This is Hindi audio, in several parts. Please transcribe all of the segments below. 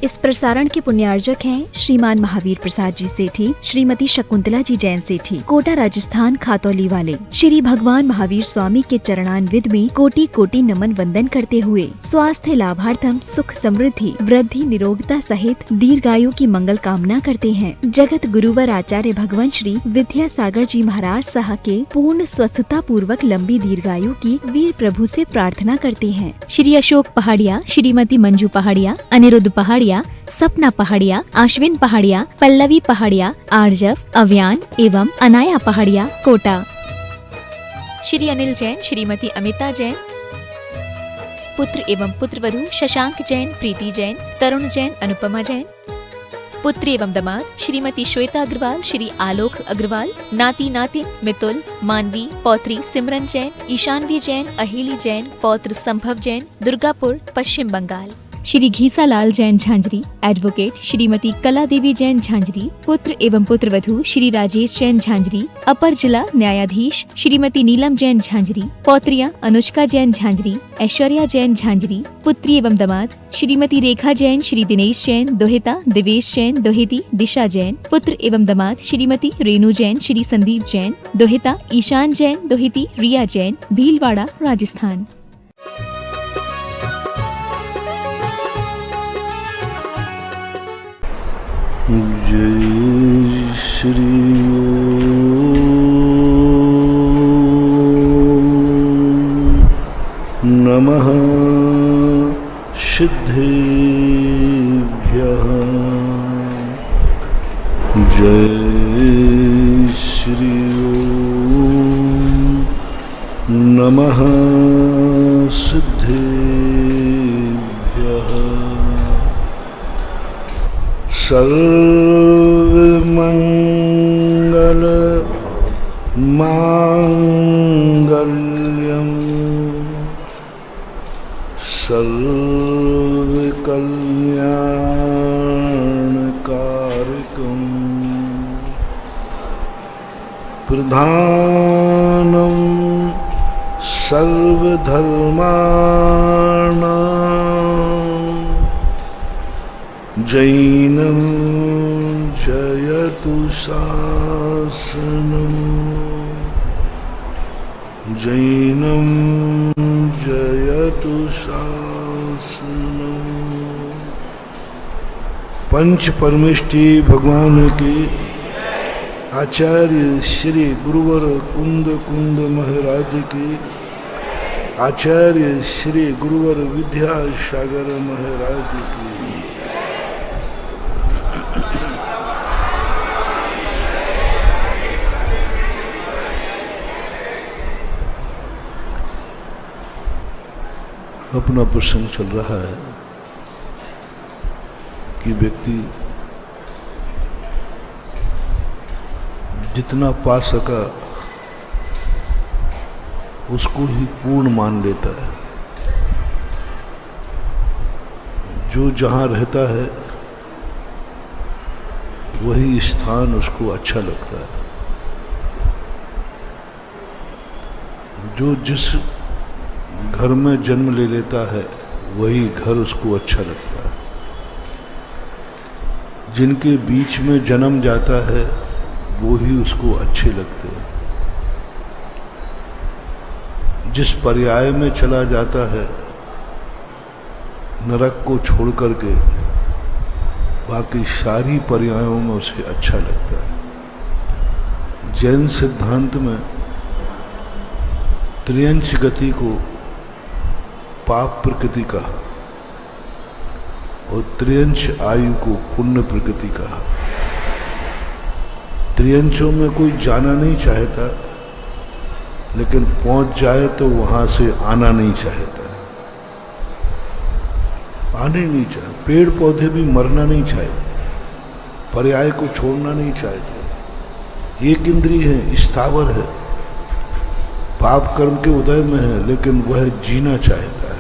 इस प्रसारण के पुण्यार्जक हैं श्रीमान महावीर प्रसाद जी सेठी, श्रीमती शकुंतला जी जैन सेठी, कोटा राजस्थान खातौली वाले। श्री भगवान महावीर स्वामी के चरणान्वित में कोटि कोटि नमन वंदन करते हुए स्वास्थ्य लाभार्थम सुख समृद्धि वृद्धि निरोगता सहित दीर्घायु की मंगल कामना करते हैं। जगत गुरुवर आचार्य भगवान श्री विद्यासागर जी महाराज साह के पूर्ण स्वस्थता पूर्वक लंबी दीर्घायु की वीर प्रभु से प्रार्थना करते हैं। श्री अशोक पहाड़िया, श्रीमती मंजू पहाड़िया, अनिरुद्ध पहाड़िया, सपना पहाड़िया, आश्विन पहाड़िया, पल्लवी पहाड़िया, आर्जव, अव्यान एवं अनाया पहाड़िया, कोटा। श्री अनिल जैन, श्रीमती अमिता जैन, पुत्र एवं पुत्रवधू शशांक जैन, प्रीति जैन, तरुण जैन, अनुपमा जैन। पुत्री एवं दामाद श्रीमती श्वेता अग्रवाल, श्री आलोक अग्रवाल, नाती नातिन मितुल, मानवी, पौत्री सिमरन जैन, ईशानवी जैन, अहिली जैन, पौत्र संभव जैन, दुर्गापुर, पश्चिम बंगाल। श्री घीसालाल जैन झांझरी, एडवोकेट श्रीमती कला देवी जैन झांझरी, पुत्र एवं पुत्रवधू श्री राजेश जैन झांझरी, अपर जिला न्यायाधीश श्रीमती नीलम जैन झांझरी, पौत्रियां अनुष्का जैन झांझरी, ऐश्वर्या जैन झांझरी, पुत्री एवं दामाद श्रीमती रेखा जैन, श्री दिनेश जैन, दोहिता दिवेश जैन, दोहिती दिशा जैन, पुत्र एवं दामाद श्रीमती रेणु जैन, श्री संदीप जैन, दोहिता ईशान जैन, दोहिती रिया जैन, भीलवाड़ा, राजस्थान। जय श्री नमः सिद्धेभ्यः। जय श्री नमः सिद्धेभ्यः। सर्वमंगल मांगल्यम सर्वकल्याणकारकम प्रधानम सर्वधर्माणां जैनं जयतु शासनं जैनं जयतु शासनं। पंच परमेष्टि भगवान के आचार्य श्री गुरुवर कुंद कुंद महाराज के आचार्य श्री गुरुवर विद्यासागर महाराज की अपना प्रसंग चल रहा है कि व्यक्ति जितना पा सका उसको ही पूर्ण मान लेता है। जो जहाँ रहता है वही स्थान उसको अच्छा लगता है। जो जिस घर में जन्म ले लेता है वही घर उसको अच्छा लगता है। जिनके बीच में जन्म जाता है वो ही उसको अच्छे लगते हैं। जिस पर्याय में चला जाता है नरक को छोड़ करके बाकी सारी पर्यायों में उसे अच्छा लगता है। जैन सिद्धांत में त्रियंश गति को पाप प्रकृति कहा और त्रियंश आयु को पुण्य प्रकृति कहा। त्रियंशों में कोई जाना नहीं चाहता, लेकिन पहुंच जाए तो वहां से आना नहीं चाहता, आने नहीं चाहता। पेड़ पौधे भी मरना नहीं चाहते, पर्याय को छोड़ना नहीं चाहते। एक इंद्रिय है, स्थावर है, पाप कर्म के उदय में है, लेकिन वह जीना चाहता है,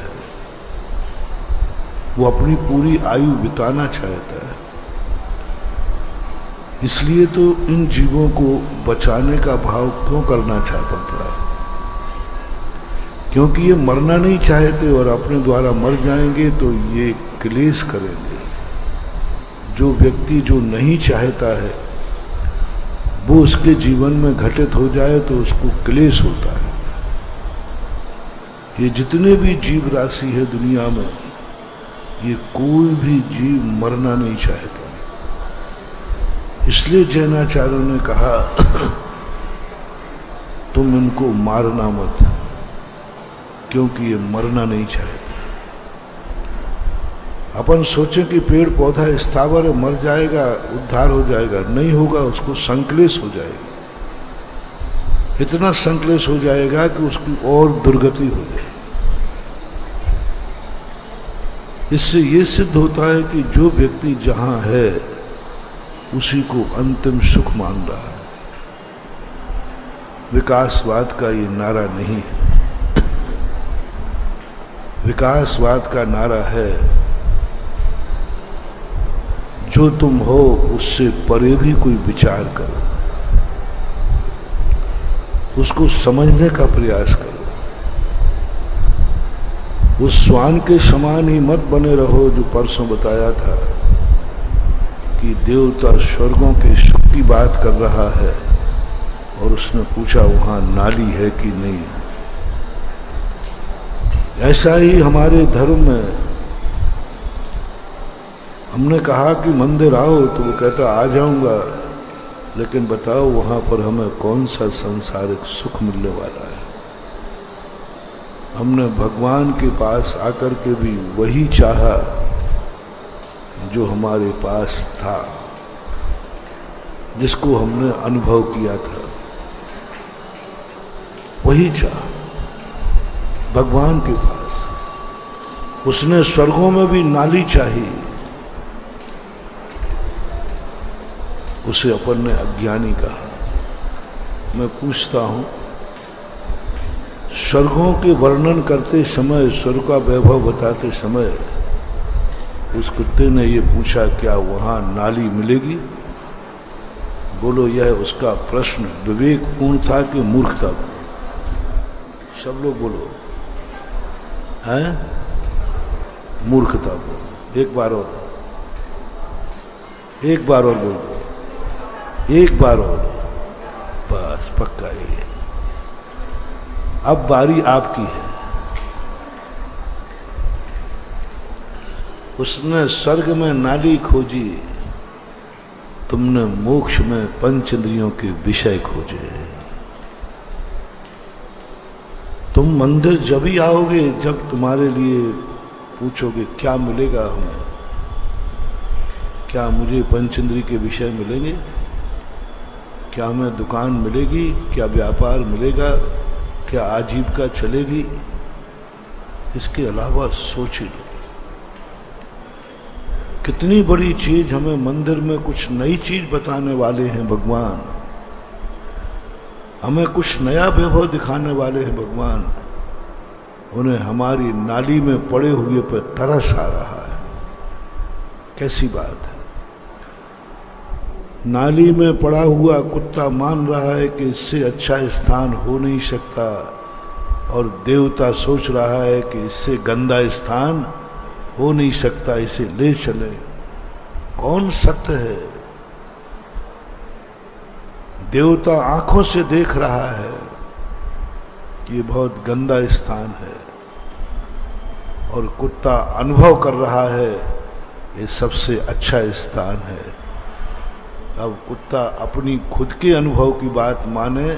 वो अपनी पूरी आयु बिताना चाहता है। इसलिए तो इन जीवों को बचाने का भाव क्यों करना चाह पड़ता है? क्योंकि ये मरना नहीं चाहते और अपने द्वारा मर जाएंगे तो ये क्लेश करेंगे। जो व्यक्ति जो नहीं चाहता है वो उसके जीवन में घटित हो जाए तो उसको क्लेश होता है। ये जितने भी जीव राशि है दुनिया में, ये कोई भी जीव मरना नहीं चाहता। इसलिए जैनाचार्यों ने कहा तुम इनको मारना मत, क्योंकि ये मरना नहीं चाहते। अपन सोचे कि पेड़ पौधा स्थावर है, मर जाएगा, उद्धार हो जाएगा, नहीं होगा, उसको संक्लेश हो जाएगा। इतना संक्लेश हो जाएगा कि उसकी और दुर्गति हो जाएगी। इससे ये सिद्ध होता है कि जो व्यक्ति जहां है उसी को अंतिम सुख मान रहा है। विकासवाद का ये नारा नहीं है। विकासवाद का नारा है जो तुम हो उससे परे भी कोई विचार करो, उसको समझने का प्रयास करो। उस श्वान के समान ही मत बने रहो जो परसों बताया था कि देवता स्वर्गों के सुख की बात कर रहा है और उसने पूछा वहां नाली है कि नहीं। ऐसा ही हमारे धर्म में हमने कहा कि मंदिर आओ तो वो कहता आ जाऊंगा, लेकिन बताओ वहां पर हमें कौन सा सांसारिक सुख मिलने वाला है। हमने भगवान के पास आकर के भी वही चाहा जो हमारे पास था, जिसको हमने अनुभव किया था, वही चाह भगवान के पास। उसने स्वर्गों में भी नाली चाहिए, उसे अपन ने अज्ञानी कहा। मैं पूछता हूं, स्वर्गों के वर्णन करते समय, स्वर्ग का वैभव बताते समय उस कुत्ते ने ये पूछा क्या वहां नाली मिलेगी? बोलो, यह उसका प्रश्न विवेकपूर्ण था कि मूर्खता? सब लोग बोलो, हैं? मूर्खता बोलो। एक बार और बोल दो, एक बार और, बस पक्का ही। अब बारी आपकी है। उसने स्वर्ग में नाली खोजी, तुमने मोक्ष में पंच इंद्रियों के विषय खोजे। तुम मंदिर जब ही आओगे जब तुम्हारे लिए पूछोगे क्या मिलेगा हमें, क्या मुझे पंच इंद्रिय के विषय मिलेंगे, क्या हमें दुकान मिलेगी, क्या व्यापार मिलेगा, क्या आजीविका चलेगी। इसके अलावा सोच लो कितनी बड़ी चीज हमें मंदिर में कुछ नई चीज बताने वाले हैं भगवान, हमें कुछ नया वैभव दिखाने वाले हैं भगवान। उन्हें हमारी नाली में पड़े हुए पर तरस आ रहा है। कैसी बात है? नाली में पड़ा हुआ कुत्ता मान रहा है कि इससे अच्छा स्थान हो नहीं सकता, और देवता सोच रहा है कि इससे गंदा स्थान हो नहीं सकता, इसे ले चले। कौन सत्य है? देवता आंखों से देख रहा है कि ये बहुत गंदा स्थान है, और कुत्ता अनुभव कर रहा है ये सबसे अच्छा स्थान है। अब कुत्ता अपनी खुद के अनुभव की बात माने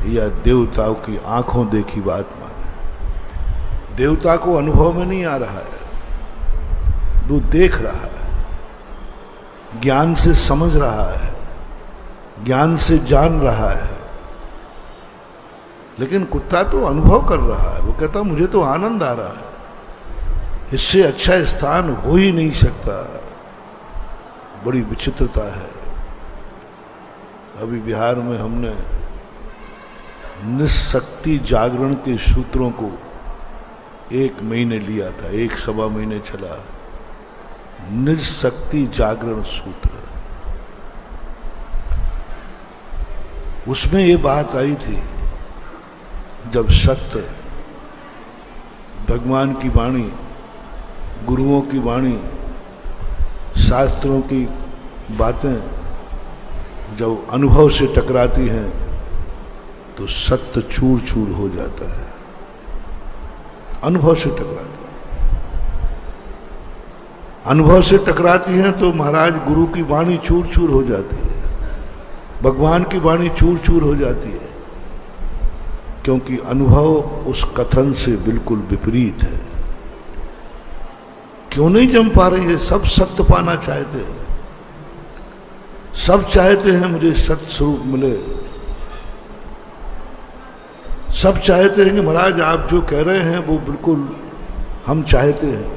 या देवताओं की आंखों देखी बात माने? देवता को अनुभव में नहीं आ रहा है, वो देख रहा है, ज्ञान से समझ रहा है, ज्ञान से जान रहा है। लेकिन कुत्ता तो अनुभव कर रहा है। वो कहता मुझे तो आनंद आ रहा है, इससे अच्छा स्थान हो ही नहीं सकता। बड़ी विचित्रता है। अभी बिहार में हमने निशक्ति जागरण के सूत्रों को 1 महीने लिया था, 1-1.25 महीने चला। निशक्ति जागरण सूत्र, उसमें ये बात आई थी जब सत्य, भगवान की वाणी, गुरुओं की वाणी शास्त्रों की बातें जब अनुभव से टकराती हैं तो सत्य चूर चूर हो जाता है। अनुभव से टकराती है, अनुभव से टकराती हैं तो महाराज गुरु की वाणी चूर चूर हो जाती है, भगवान की वाणी चूर चूर हो जाती है, क्योंकि अनुभव उस कथन से बिल्कुल विपरीत है। क्यों नहीं जम पा रही है? सब सत्य पाना चाहते हैं, सब चाहते हैं मुझे सत्य स्वरूप मिले, सब चाहते हैं कि महाराज आप जो कह रहे हैं वो बिल्कुल हम चाहते हैं,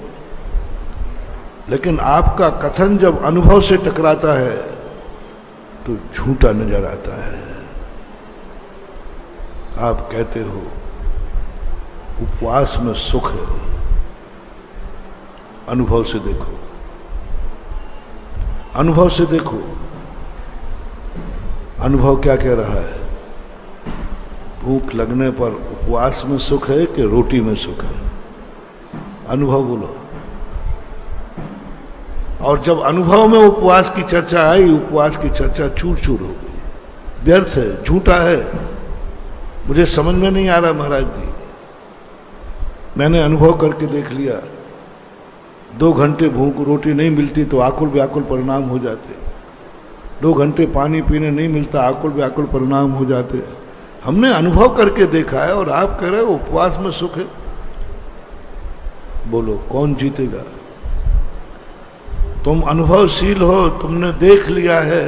लेकिन आपका कथन जब अनुभव से टकराता है तो झूठा नजर आता है। आप कहते हो उपवास में सुख है, अनुभव से देखो, अनुभव से देखो, अनुभव क्या कह रहा है? भूख लगने पर उपवास में सुख है कि रोटी में सुख है? अनुभव बोलो। और जब अनुभव में उपवास की चर्चा आई, उपवास की चर्चा चूर चूर हो गई, व्यर्थ है, झूठा है, मुझे समझ में नहीं आ रहा महाराज जी। मैंने अनुभव करके देख लिया, 2 घंटे भूख रोटी नहीं मिलती तो आकुल व्याकुल परिणाम हो जाते, 2 घंटे पानी पीने नहीं मिलता आकुल व्याकुल परिणाम हो जाते। हमने अनुभव करके देखा है और आप कह रहे हो उपवास में सुख है। बोलो कौन जीतेगा? तुम अनुभवशील हो, तुमने देख लिया है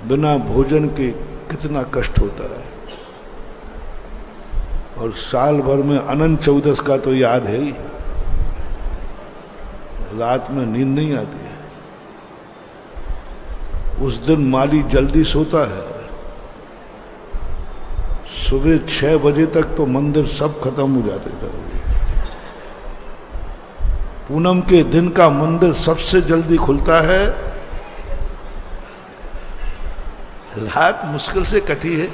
बिना भोजन के कितना कष्ट होता है, और साल भर में अनंत चौदस का तो याद है ही, रात में नींद नहीं आती है। उस दिन माली जल्दी सोता है, सुबह 6 बजे तक तो मंदिर सब खत्म हो जाते थे। पूनम के दिन का मंदिर सबसे जल्दी खुलता है, रात मुश्किल से कटी है।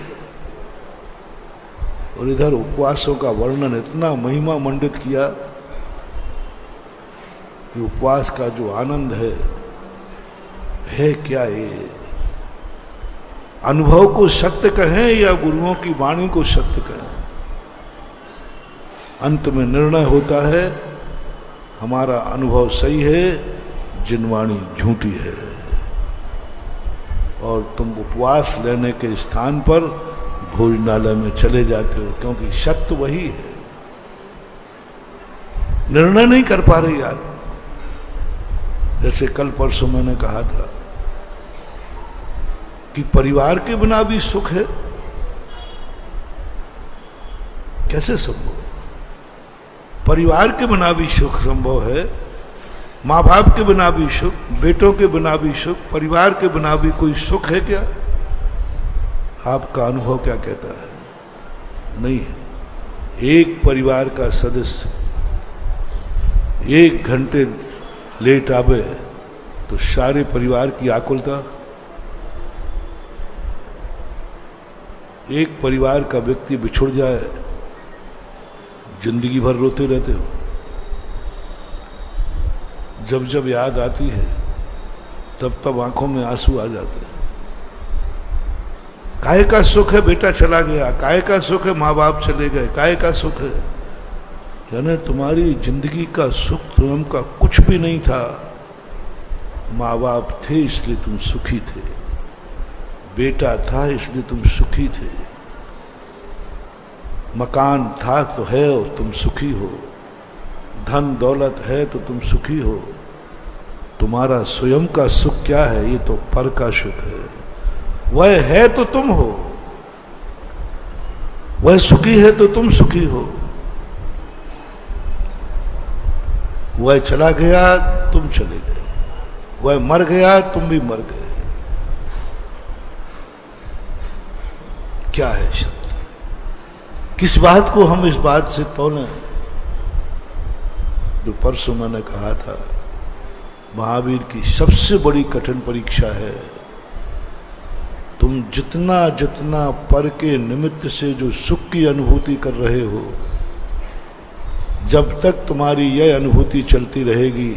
और इधर उपवासों का वर्णन इतना महिमा मंडित किया कि उपवास का जो आनंद है क्या ये? अनुभव को सत्य कहें या गुरुओं की वाणी को सत्य कहें, अंत में निर्णय होता है हमारा अनुभव सही है, जिनवाणी झूठी है। और तुम उपवास लेने के स्थान पर भोजनालय में चले जाते हो, क्योंकि सत्य वही है। निर्णय नहीं कर पा रही यार। जैसे कल परसों मैंने कहा था कि परिवार के बिना भी सुख है, कैसे संभव? परिवार के बिना भी सुख संभव है, माँ बाप के बिना भी सुख, बेटों के बिना भी सुख, परिवार के बिना भी कोई सुख है क्या? आपका अनुभव क्या कहता है? नहीं है। एक परिवार का सदस्य 1 घंटे लेट आवे तो सारे परिवार की आकुलता। एक परिवार का व्यक्ति बिछुड़ जाए, जिंदगी भर रोते रहते हो। जब जब याद आती है तब तब आंखों में आंसू आ जाते हैं। काहे का सुख है बेटा चला गया, काहे का सुख है माँ बाप चले गए, काहे का सुख है? यानी तुम्हारी जिंदगी का सुख तुम का कुछ भी नहीं था। माँ बाप थे इसलिए तुम सुखी थे, बेटा था इसलिए तुम सुखी थे, मकान था तो है और तुम सुखी हो, धन दौलत है तो तुम सुखी हो। तुम्हारा स्वयं का सुख क्या है? ये तो पर का सुख है। वह है तो तुम हो, वह सुखी है तो तुम सुखी हो। वह चला गया तुम चले गए, वह मर गया तुम भी मर गए। क्या है सत्य? किस बात को हम इस बात से तौलें? जो परसों मैंने कहा था, महावीर की सबसे बड़ी कठिन परीक्षा है तुम जितना जितना पर के निमित्त से जो सुख की अनुभूति कर रहे हो, जब तक तुम्हारी यह अनुभूति चलती रहेगी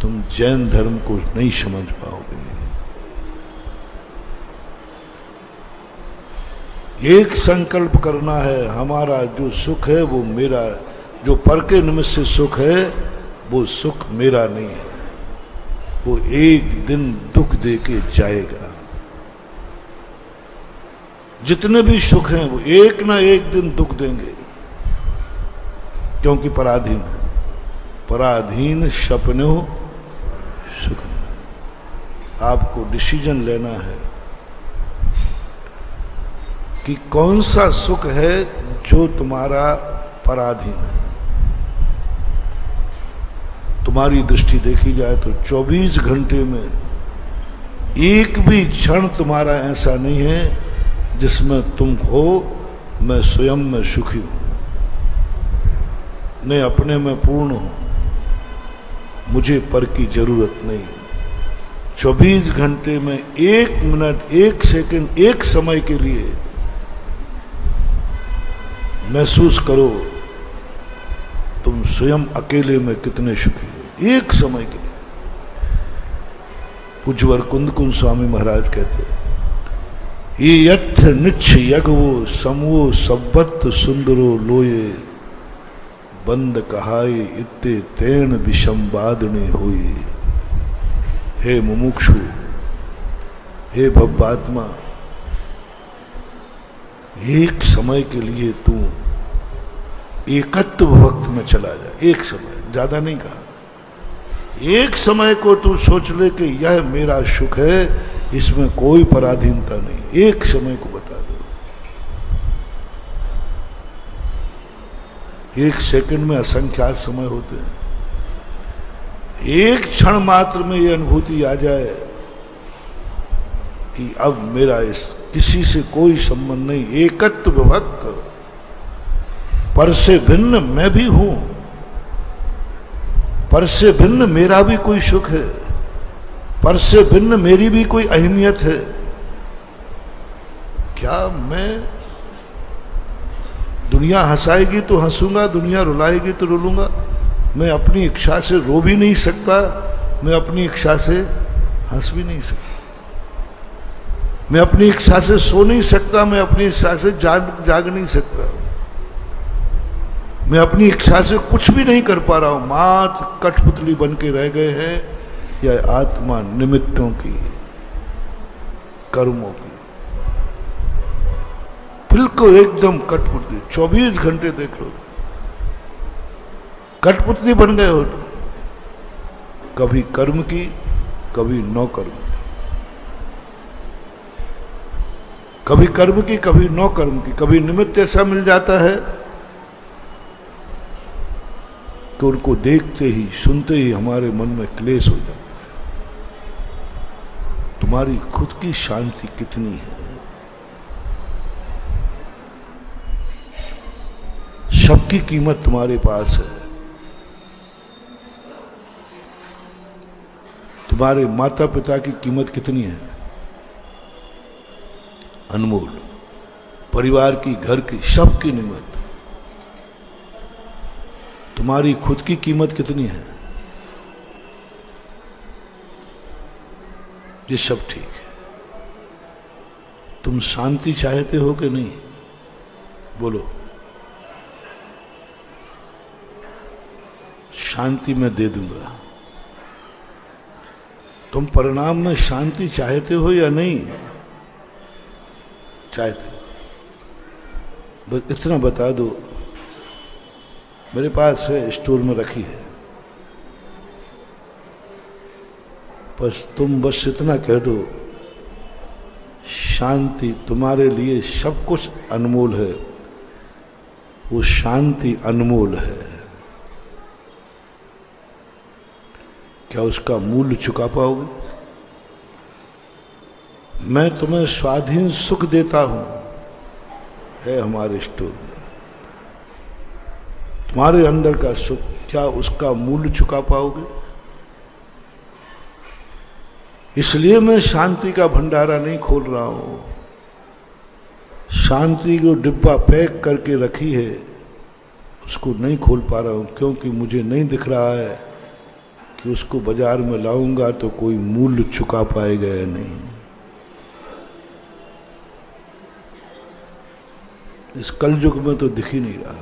तुम जैन धर्म को नहीं समझ पाओगे। एक संकल्प करना है, हमारा जो सुख है वो मेरा, जो पर के निमित्त से सुख है वो सुख मेरा नहीं है, वो एक दिन दुख दे के जाएगा। जितने भी सुख हैं वो एक ना एक दिन दुख देंगे, क्योंकि पराधीन है। पराधीन सपने हो सुख। आपको डिसीजन लेना है कि कौन सा सुख है जो तुम्हारा पराधीन है। तुम्हारी दृष्टि देखी जाए तो 24 घंटे में एक भी क्षण तुम्हारा ऐसा नहीं है जिसमें तुम हो मैं स्वयं में सुखी हूं, मैं अपने में पूर्ण हूं, मुझे पर की जरूरत नहीं। 24 घंटे में 1 मिनट, 1 सेकंड, 1 समय के लिए महसूस करो तुम स्वयं अकेले में कितने सुखी हो। 1 समय के लिए। पूज्यवर कुंद स्वामी महाराज कहते, ये यथ निच्छ यगवो समवो सब्बत सुंदरो लोये, बंद कहाई इत्ते तेन विषंबादने हुई। हे मुमुक्षु, हे भव्यात्मा, एक समय के लिए तू एकत्व भक्त में चला जा। एक समय, ज्यादा नहीं कहा, एक समय को तू सोच ले कि यह मेरा सुख है, इसमें कोई पराधीनता नहीं। एक समय को बता दो। 1 सेकंड में असंख्यात समय होते हैं। एक क्षण मात्र में यह अनुभूति आ जाए कि अब मेरा इस किसी से कोई संबंध नहीं, एकत्व विभक्त, पर से भिन्न मैं भी हूं, पर से भिन्न मेरा भी कोई सुख है, पर से भिन्न मेरी भी कोई अहमियत है। क्या मैं, दुनिया हंसाएगी तो हंसूंगा, दुनिया रुलाएगी तो रुलूंगा। मैं अपनी इच्छा से रो भी नहीं सकता, मैं अपनी इच्छा से हंस भी नहीं सकता, मैं अपनी इच्छा से सो नहीं सकता, मैं अपनी इच्छा से जाग नहीं सकता, मैं अपनी इच्छा से कुछ भी नहीं कर पा रहा हूं। मात्र कठपुतली बन के रह गए हैं यह आत्मा निमित्तों की, कर्मों की, बिल्कुल एकदम कठपुतली। 24 घंटे देख लो, कठपुतली बन गए हो। कभी कर्म की, कभी नौ कर्म की, कभी कर्म की, कभी नौ कर्म की। कभी निमित्त ऐसा मिल जाता है कि उनको देखते ही, सुनते ही हमारे मन में क्लेश हो जाता है। तुम्हारी खुद की शांति कितनी है? सबकी कीमत तुम्हारे पास है। तुम्हारे माता पिता की कीमत कितनी है? अनमोल। परिवार की, घर की, सबकी कीमत। तुम्हारी खुद की कीमत कितनी है? ये सब ठीक है। तुम शांति चाहते हो कि नहीं? बोलो। शांति मैं दे दूंगा। तुम परिणाम में शांति चाहते हो या नहीं चाहते? बस इतना बता दो। मेरे पास है, स्टोर में रखी है, बस तुम बस इतना कह दो, शांति तुम्हारे लिए सब कुछ अनमोल है, वो शांति अनमोल है। क्या उसका मूल्य चुका पाओगे? मैं तुम्हें स्वाधीन सुख देता हूं, है हमारे स्टोर में। तुम्हारे अंदर का सुख, क्या उसका मूल्य चुका पाओगे? इसलिए मैं शांति का भंडारा नहीं खोल रहा हूं। शांति को डिब्बा पैक करके रखी है, उसको नहीं खोल पा रहा हूं, क्योंकि मुझे नहीं दिख रहा है कि उसको बाजार में लाऊंगा तो कोई मूल्य चुका पाएगा या नहीं। इस कलयुग में तो दिख ही नहीं रहा।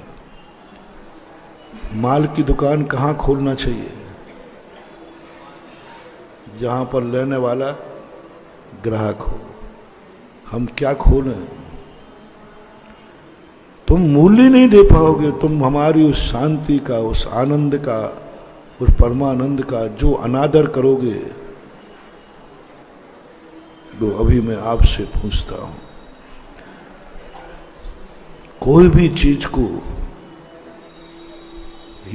माल की दुकान कहाँ खोलना चाहिए? जहां पर लेने वाला ग्राहक हो। हम क्या खोलें? तुम मूल्य नहीं दे पाओगे। तुम हमारी उस शांति का, उस आनंद का, उस परमानंद का जो अनादर करोगे, तो अभी मैं आपसे पूछता हूं, कोई भी चीज को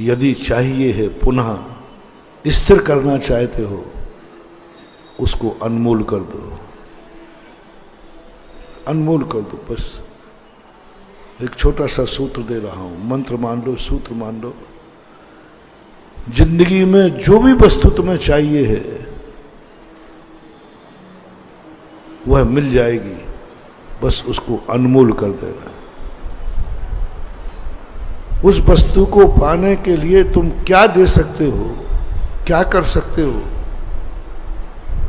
यदि चाहिए है, पुनः स्थिर करना चाहते हो, उसको अनमोल कर दो। अनमोल कर दो। बस एक छोटा सा सूत्र दे रहा हूं, मंत्र मान लो, सूत्र मान लो। जिंदगी में जो भी वस्तु तुम्हें चाहिए है वह मिल जाएगी, बस उसको अनमोल कर देना। उस वस्तु को पाने के लिए तुम क्या दे सकते हो, क्या कर सकते हो?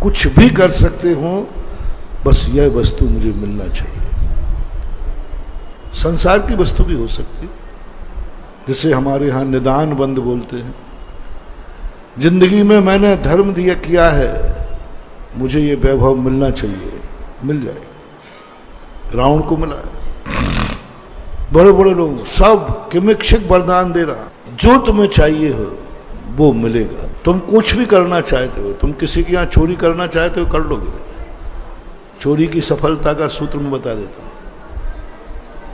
कुछ भी कर सकते हो, बस यह वस्तु मुझे मिलना चाहिए। संसार की वस्तु भी हो सकती है, जिसे हमारे यहां निदान बंद बोलते हैं। जिंदगी में मैंने धर्म दिया किया है, मुझे ये वैभव मिलना चाहिए, मिल जाएगा। रावण को मिला है। बड़े बड़े लोग सब किमिक्षिक वरदान दे रहा, जो तुम्हें चाहिए हो वो मिलेगा। तुम कुछ भी करना चाहते हो, तुम किसी के यहां चोरी करना चाहते हो, कर लोगे। चोरी की सफलता का सूत्र मैं बता देता हूं।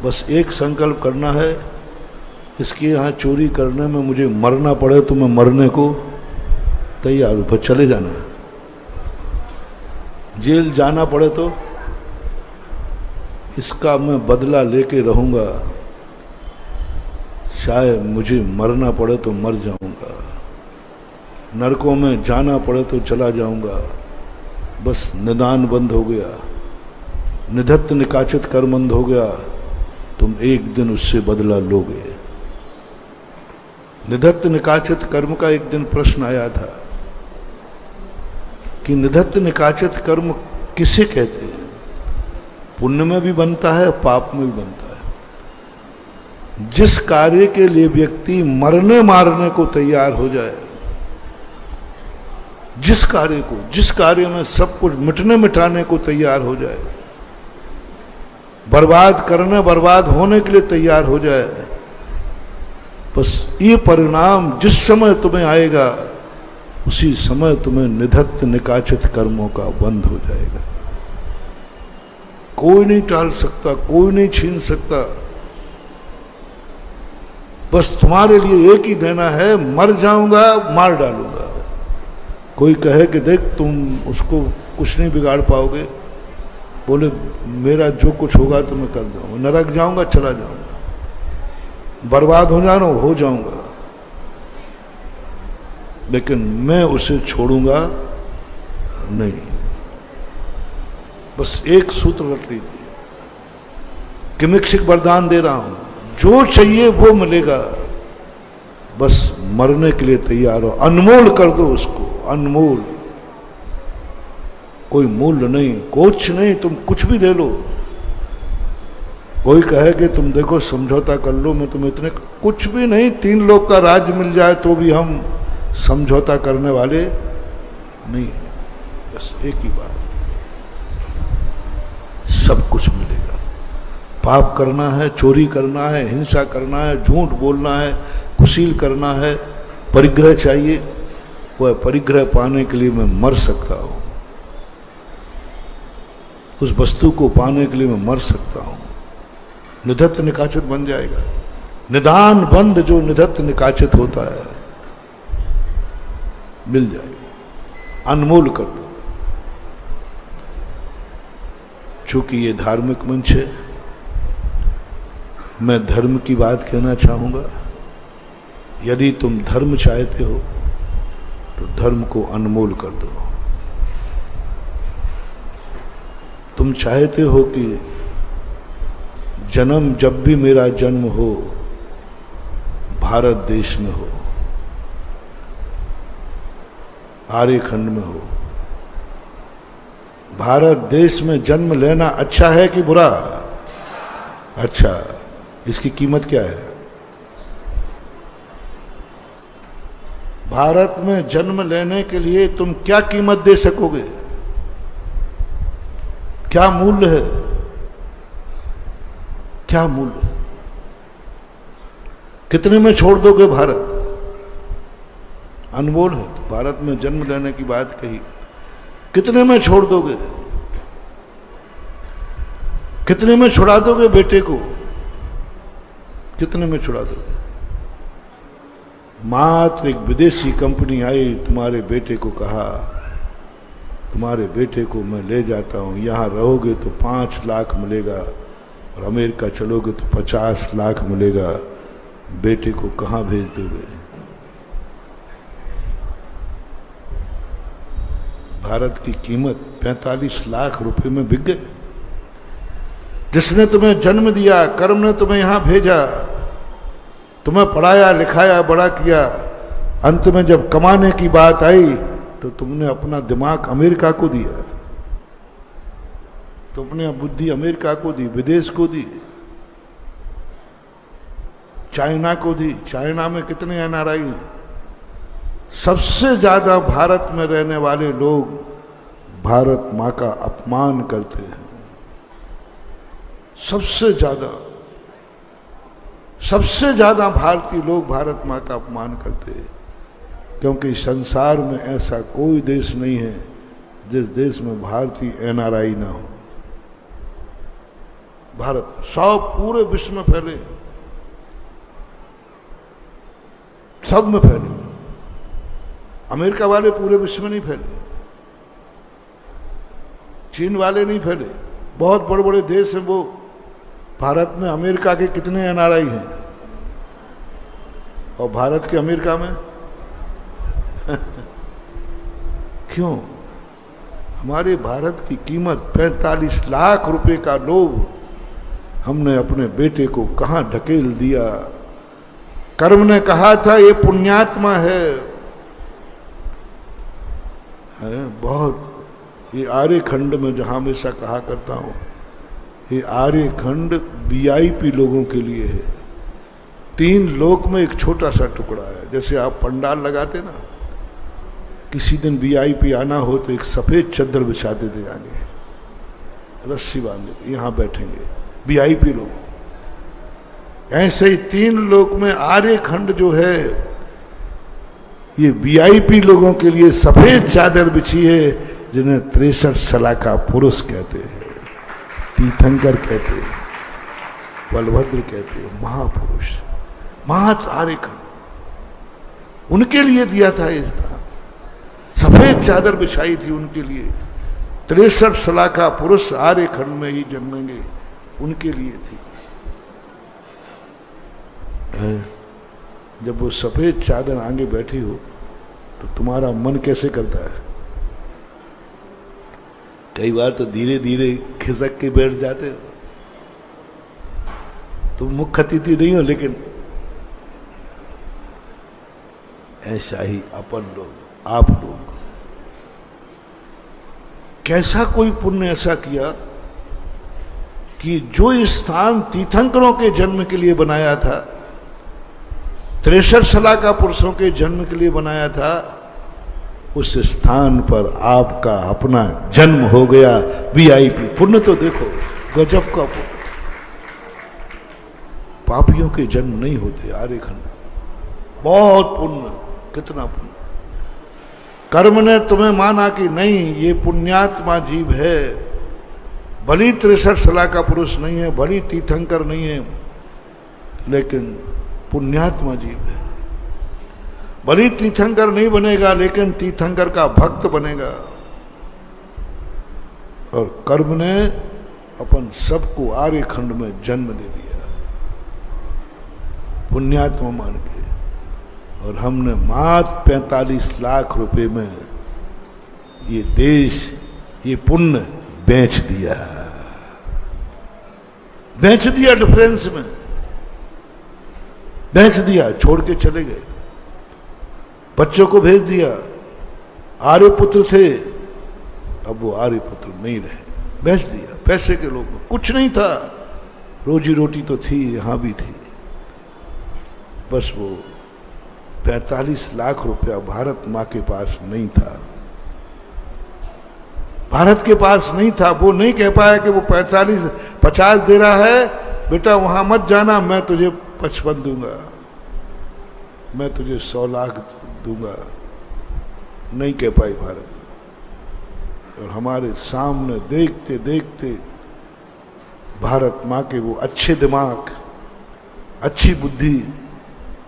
बस एक संकल्प करना है, इसके यहां चोरी करने में मुझे मरना पड़े तो मैं मरने को तैयार हूं, पर चले जाना है। जेल जाना पड़े तो इसका मैं बदला लेके रहूंगा। शायद मुझे मरना पड़े तो मर जाऊंगा, नरकों में जाना पड़े तो चला जाऊंगा। बस निदान बंद हो गया, निधत्त निकाचित कर्मंद हो गया। तुम एक दिन उससे बदला लोगे। निधत्त निकाचित कर्म का एक दिन प्रश्न आया था कि निधत्त निकाचित कर्म किसे कहते हैं? पुण्य में भी बनता है, पाप में भी बनता है। जिस कार्य के लिए व्यक्ति मरने मारने को तैयार हो जाए, जिस कार्य में सब कुछ मिटने मिटाने को तैयार हो जाए, बर्बाद करने बर्बाद होने के लिए तैयार हो जाए, बस ये परिणाम जिस समय तुम्हें आएगा, उसी समय तुम्हें निधत्त निकाचित कर्मों का बंध हो जाएगा। कोई नहीं टाल सकता, कोई नहीं छीन सकता। बस तुम्हारे लिए एक ही देना है, मर जाऊंगा, मार डालूंगा। कोई कहे कि देख तुम उसको कुछ नहीं बिगाड़ पाओगे, बोले मेरा जो कुछ होगा तो मैं कर दूंगा, नरक जाऊंगा, चला जाऊंगा, बर्बाद हो जाना हो जाऊंगा, लेकिन मैं उसे छोड़ूंगा नहीं। बस एक सूत्र रख लीजिए, किमिक्षिक वरदान दे रहा हूं, जो चाहिए वो मिलेगा, बस मरने के लिए तैयार हो। अनमोल कर दो उसको, अनमोल। कोई मूल्य नहीं, कुछ नहीं, तुम कुछ भी दे लो। कोई कहे कि तुम देखो समझौता कर लो, मैं तुम्हें इतने, कुछ भी नहीं। 3 लोग का राज्य मिल जाए तो भी हम समझौता करने वाले नहीं। बस एक ही बात, सब कुछ मिलेगा। पाप करना है, चोरी करना है, हिंसा करना है, झूठ बोलना है, कुशील करना है, परिग्रह चाहिए, वह परिग्रह पाने के लिए मैं मर सकता हूं। उस वस्तु को पाने के लिए मैं मर सकता हूं। निधत्त निकाचित बन जाएगा। निदान बंद जो निधत्त निकाचित होता है, मिल जाएगा। अनमोल कर दो। चूंकि ये धार्मिक मंच है, मैं धर्म की बात कहना चाहूंगा। यदि तुम धर्म चाहते हो तो धर्म को अनमोल कर दो। तुम चाहते हो कि जन्म जब भी मेरा जन्म हो भारत देश में हो, आर्यखंड में हो। भारत देश में जन्म लेना अच्छा है कि बुरा? अच्छा। इसकी कीमत क्या है? भारत में जन्म लेने के लिए तुम क्या कीमत दे सकोगे? क्या मूल्य है? क्या मूल्य? कितने में छोड़ दोगे भारत? अनमोल है। तो भारत में जन्म लेने की बात कही, कितने में छोड़ दोगे? कितने में छुड़ा दोगे बेटे को? कितने में छुड़ा दोगे? मात्र एक विदेशी कंपनी आई, तुम्हारे बेटे को कहा, तुम्हारे बेटे को मैं ले जाता हूं, यहां रहोगे तो 5 लाख मिलेगा और अमेरिका चलोगे तो 50 लाख मिलेगा। बेटे को कहां भेज दोगे? भारत की कीमत 45 लाख रुपए में बिक गए। जिसने तुम्हें जन्म दिया, कर्म ने तुम्हें यहां भेजा, तुम्हें पढ़ाया लिखाया बड़ा किया, अंत में जब कमाने की बात आई तो तुमने अपना दिमाग अमेरिका को दिया, तुमने बुद्धि अमेरिका को दी, विदेश को दी, चाइना को दी। चाइना में कितने एनआरआई हैं? सबसे ज्यादा भारत में रहने वाले लोग भारत मां का अपमान करते हैं। सबसे ज्यादा भारतीय लोग भारत मां का अपमान करते हैं, क्योंकि संसार में ऐसा कोई देश नहीं है जिस देश में भारतीय एनआरआई ना हो। भारत 100 पूरे विश्व में फैले, सब में फैले। अमेरिका वाले पूरे विश्व में नहीं फैले, चीन वाले नहीं फैले, बहुत बड़े बड़े देश हैं वो। भारत में अमेरिका के कितने एनआरआई हैं और भारत के अमेरिका में क्यों? हमारे भारत की कीमत 45 लाख रुपए का लोभ हमने अपने बेटे को कहां ढकेल दिया। कर्म ने कहा था ये पुण्यात्मा है, बहुत। ये आर्यखंड में जहां हमेशा कहा करता हूं, ये आर्यखंड वीआईपी लोगों के लिए है। 3 लोक में एक छोटा सा टुकड़ा है। जैसे आप पंडाल लगाते ना, किसी दिन वीआईपी आना हो तो एक सफेद चादर बिछा देते, आगे रस्सी बांध देते, यहां बैठेंगे वीआईपी लोग। ऐसे ही 3 लोक में आर्यखंड जो है, ये वीआईपी लोगों के लिए सफेद चादर बिछी है, जिन्हें 63 सलाखा पुरुष कहते हैं, तीर्थंकर कहते हैं, बलभद्र कहते हैं, महापुरुष। मात्र आर्यखंड उनके लिए दिया था ये स्थान। सफेद चादर बिछाई थी उनके लिए। 63 सलाखा पुरुष आर्यखंड में ही जन्मेंगे, उनके लिए थी। जब वो सफेद चादर आगे बैठी हो तो तुम्हारा मन कैसे करता है? कई बार तो धीरे धीरे खिसक के बैठ जाते हो। तुम मुख अतिथि नहीं हो, लेकिन ऐसा ही अपन लोग, आप लोग, कैसा कोई पुण्य ऐसा किया कि जो स्थान तीर्थंकरों के जन्म के लिए बनाया था, 63 सलाखा पुरुषों के जन्म के लिए बनाया था, उस स्थान पर आपका अपना जन्म हो गया। वीआईपी पुण्य तो देखो, गजब का पुण्य। पापियों के जन्म नहीं होते आर्यखंड, बहुत पुण्य। कितना पुण्य! कर्म ने तुम्हें माना कि नहीं, ये पुण्यात्मा जीव है, भली 63 सलाखा पुरुष नहीं है, भली तीर्थंकर नहीं है, लेकिन पुण्यात्मा जीव है। भली तीर्थंकर नहीं बनेगा, लेकिन तीर्थंकर का भक्त बनेगा। और कर्म ने अपन सबको आर्यखंड में जन्म दे दिया, पुण्यात्मा मान के। और हमने मात्र 45 लाख रुपए में ये देश, ये पुण्य बेच दिया। बेच दिया, डिफरेंस में बेच दिया, छोड़ के चले गए। बच्चों को भेज दिया, आर्यपुत्र थे, अब वो आर्यपुत्र नहीं रहे, बेच दिया पैसे के लोग। कुछ नहीं था, रोजी रोटी तो थी, यहां भी थी, बस वो 45 लाख रुपया भारत मां के पास नहीं था, भारत के पास नहीं था। वो नहीं कह पाया कि वो 50 दे रहा है, बेटा वहां मत जाना, मैं तुझे 55 दूंगा, मैं तुझे 100 लाख दूंगा, नहीं कह पाई भारत। और हमारे सामने देखते देखते भारत माँ के वो अच्छे दिमाग, अच्छी बुद्धि,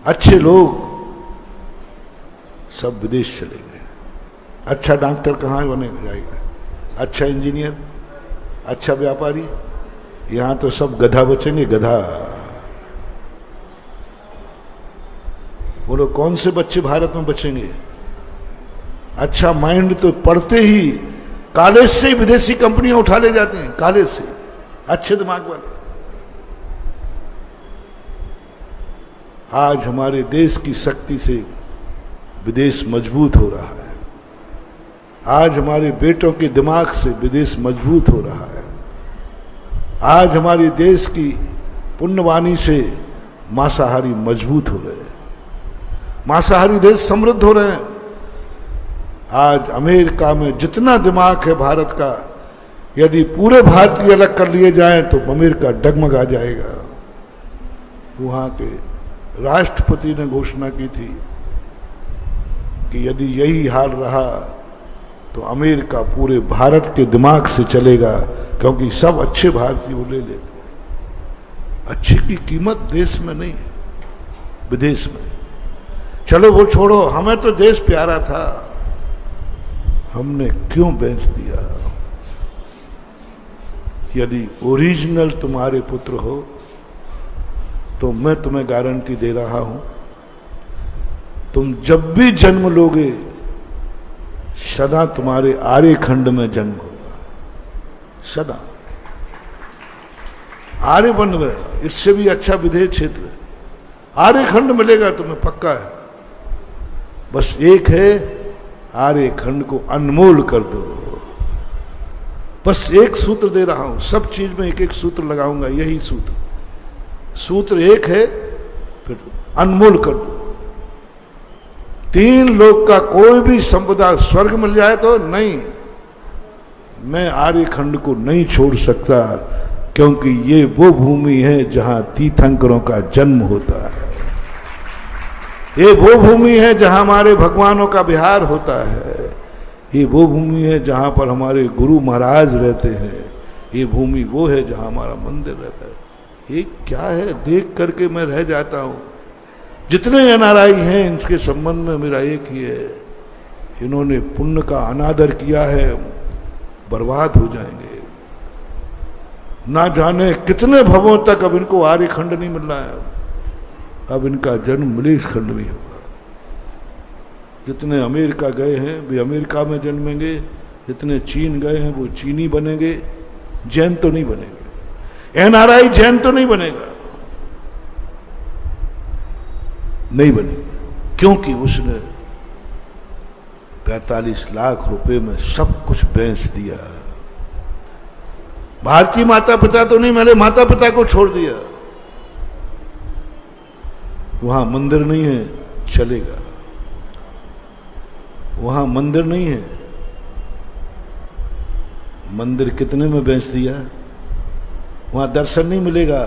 अच्छे लोग सब विदेश चले गए। अच्छा डॉक्टर कहाँ बनेगा जाएगा, अच्छा इंजीनियर, अच्छा व्यापारी, यहां तो सब गधा बचेंगे, गधा। बोलो कौन से बच्चे भारत में बचेंगे? अच्छा माइंड तो पढ़ते ही कॉलेज से ही विदेशी कंपनियां उठा ले जाते हैं, कॉलेज से अच्छे दिमाग वाले। आज हमारे देश की शक्ति से विदेश मजबूत हो रहा है, आज हमारे बेटों के दिमाग से विदेश मजबूत हो रहा है, आज हमारे देश की पुण्यवाणी से मांसाहारी मजबूत हो रहे हैं, मांसाहारी देश समृद्ध हो रहे हैं। आज अमेरिका में जितना दिमाग है भारत का, यदि पूरे भारतीय अलग कर लिए जाएं तो अमेरिका डगमगा जाएगा। वहां के राष्ट्रपति ने घोषणा की थी कि यदि यही हाल रहा तो अमेरिका पूरे भारत के दिमाग से चलेगा, क्योंकि सब अच्छे भारतीय वो ले लेते। अच्छे की कीमत देश में नहीं है, विदेश में। चलो वो छोड़ो, हमें तो देश प्यारा था, हमने क्यों बेच दिया? यदि ओरिजिनल तुम्हारे पुत्र हो तो मैं तुम्हें गारंटी दे रहा हूं, तुम जब भी जन्म लोगे सदा तुम्हारे आर्यखंड में जन्म होगा, सदा आर्य बन गए। इससे भी अच्छा विदेश क्षेत्र आर्यखंड मिलेगा तुम्हें, पक्का है। बस एक है, आर्यखंड को अनमोल कर दो। बस एक सूत्र दे रहा हूं, सब चीज में एक एक सूत्र लगाऊंगा, यही सूत्र एक है, फिर अनमोल कर दो। 3 लोक का कोई भी संपदा स्वर्ग मिल जाए तो नहीं, मैं आर्यखंड को नहीं छोड़ सकता, क्योंकि ये वो भूमि है जहां तीर्थंकरों का जन्म होता है, ये वो भूमि है जहां हमारे भगवानों का विहार होता है, ये वो भूमि है जहां पर हमारे गुरु महाराज रहते हैं, ये भूमि वो है जहां हमारा मंदिर रहता है। ये क्या है, देख करके मैं रह जाता हूं। जितने एनआरआई हैं इनके संबंध में मेरा एक ही है, इन्होंने पुण्य का अनादर किया है, बर्बाद हो जाएंगे। ना जाने कितने भवों तक अब इनको आर्यखंड नहीं मिल रहा है, अब इनका जन्म मलेश खंड नहीं होगा। जितने अमेरिका गए हैं वे अमेरिका में जन्मेंगे, जितने चीन गए हैं वो चीनी बनेंगे, जैन तो नहीं बनेंगे। एनआरआई जैन तो नहीं बनेगा, नहीं बनेगा, क्योंकि उसने 45 लाख रुपए में सब कुछ बेच दिया। भारतीय माता पिता तो नहीं, मैंने माता पिता को छोड़ दिया। वहां मंदिर नहीं है, चलेगा। वहां मंदिर नहीं है, मंदिर कितने में बेच दिया? वहां दर्शन नहीं मिलेगा,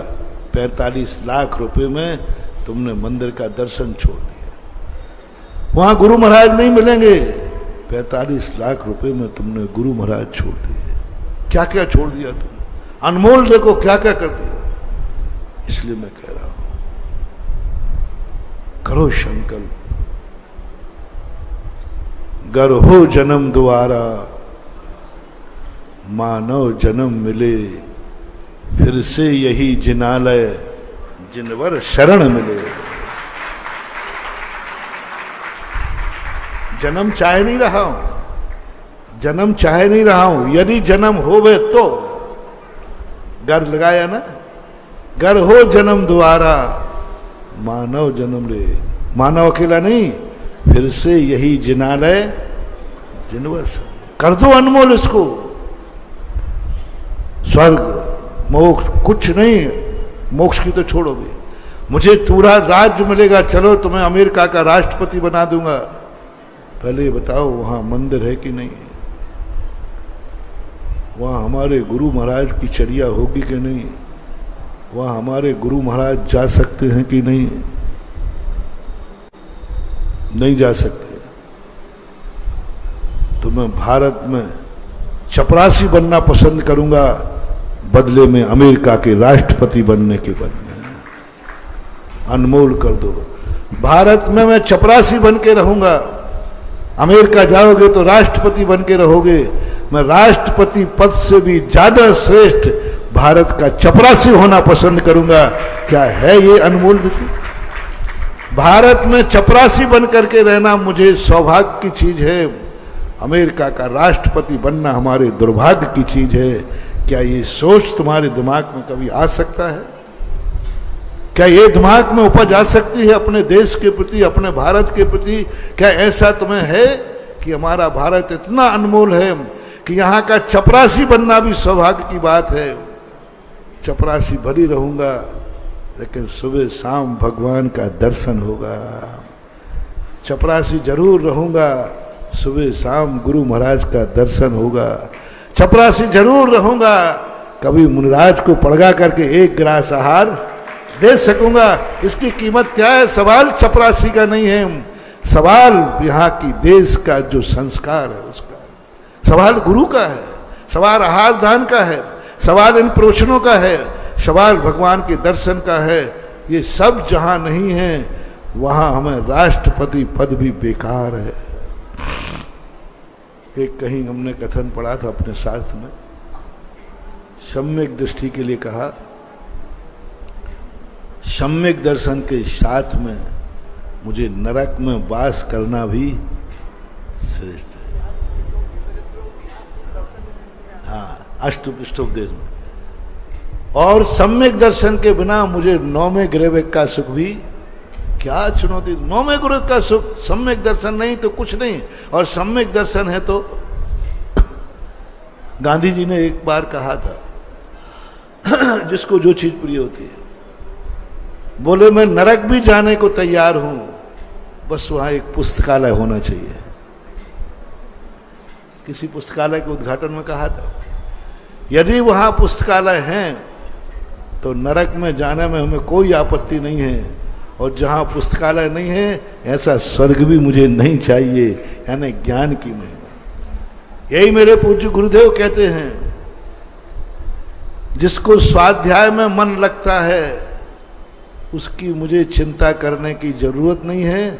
45 लाख रुपए में तुमने मंदिर का दर्शन छोड़ दिया। वहां गुरु महाराज नहीं मिलेंगे, 45 लाख रुपए में तुमने गुरु महाराज छोड़ दिए। क्या क्या छोड़ दिया तुमने, अनमोल देखो क्या क्या कर दिया। इसलिए मैं कह रहा हूं, करो संकल्प, गर हो जन्म दोबारा, मानव जन्म मिले, फिर से यही जिनालय जिनवर शरण मिले। जन्म चाहे नहीं रहा हूं, जन्म चाहे नहीं रहा हूं, यदि जन्म होवे तो, गर लगाया ना, गर हो जन्म दोबारा, मानव जन्म ले, मानव अकेला नहीं, फिर से यही जिनालय यूनिवर्सल, कर दो अनमोल इसको। स्वर्ग मोक्ष कुछ नहीं है, मोक्ष की तो छोड़ो भी, मुझे पूरा राज्य मिलेगा, चलो तुम्हें अमेरिका का राष्ट्रपति बना दूंगा। पहले ये बताओ वहां मंदिर है कि नहीं, वहां हमारे गुरु महाराज की चर्या होगी कि नहीं, वहां हमारे गुरु महाराज जा सकते हैं कि नहीं, नहीं जा सकते। तो मैं भारत में चपरासी बनना पसंद करूंगा, बदले में अमेरिका के राष्ट्रपति बनने के बदले। अनमोल कर दो। भारत में मैं चपरासी बन के रहूंगा, अमेरिका जाओगे तो राष्ट्रपति बन के रहोगे। मैं राष्ट्रपति पद से भी ज्यादा श्रेष्ठ भारत का चपरासी होना पसंद करूंगा। क्या है ये अनमोल विषय? भारत में चपरासी बन करके रहना मुझे सौभाग्य की चीज है, अमेरिका का राष्ट्रपति बनना हमारे दुर्भाग्य की चीज है। क्या ये सोच तुम्हारे दिमाग में कभी आ सकता है? क्या ये दिमाग में उपज आ सकती है अपने देश के प्रति, अपने भारत के प्रति? क्या ऐसा तुम्हें है कि हमारा भारत इतना अनमोल है कि यहाँ का चपरासी बनना भी सौभाग्य की बात है? चपरासी भली रहूंगा, लेकिन सुबह शाम भगवान का दर्शन होगा। चपरासी जरूर रहूंगा, सुबह शाम गुरु महाराज का दर्शन होगा। चपरासी जरूर रहूंगा, कभी मुनिराज को पड़गा करके एक गिलास आहार दे सकूंगा। इसकी कीमत क्या है? सवाल चपरासी का नहीं है, सवाल यहाँ की देश का जो संस्कार है उसका, सवाल गुरु का है, सवाल आहार दान का है, सवाल इन प्रवचनों का है, सवाल भगवान के दर्शन का है। ये सब जहां नहीं है वहां हमें राष्ट्रपति पद भी बेकार है। एक कहीं हमने कथन पढ़ा था अपने साथ में, सम्यक दृष्टि के लिए कहा, सम्यक दर्शन के साथ में मुझे नरक में वास करना भी श्रेष्ठ है। हाँ, अष्टोपदेश में। और सम्यक दर्शन के बिना मुझे नौवें ग्रह का सुख भी, क्या चुनौती, नौवें ग्रह का सुख, सम्यक दर्शन नहीं तो कुछ नहीं। और सम्यक दर्शन है तो गांधी जी ने एक बार कहा था, जिसको जो चीज प्रिय होती है, बोले मैं नरक भी जाने को तैयार हूं, बस वहां एक पुस्तकालय होना चाहिए। किसी पुस्तकालय के उद्घाटन में कहा था, यदि वहां पुस्तकालय हैं तो नरक में जाने में हमें कोई आपत्ति नहीं है, और जहां पुस्तकालय नहीं है ऐसा स्वर्ग भी मुझे नहीं चाहिए, यानी ज्ञान की महिमा। यही मेरे पूज्य गुरुदेव कहते हैं, जिसको स्वाध्याय में मन लगता है उसकी मुझे चिंता करने की जरूरत नहीं है,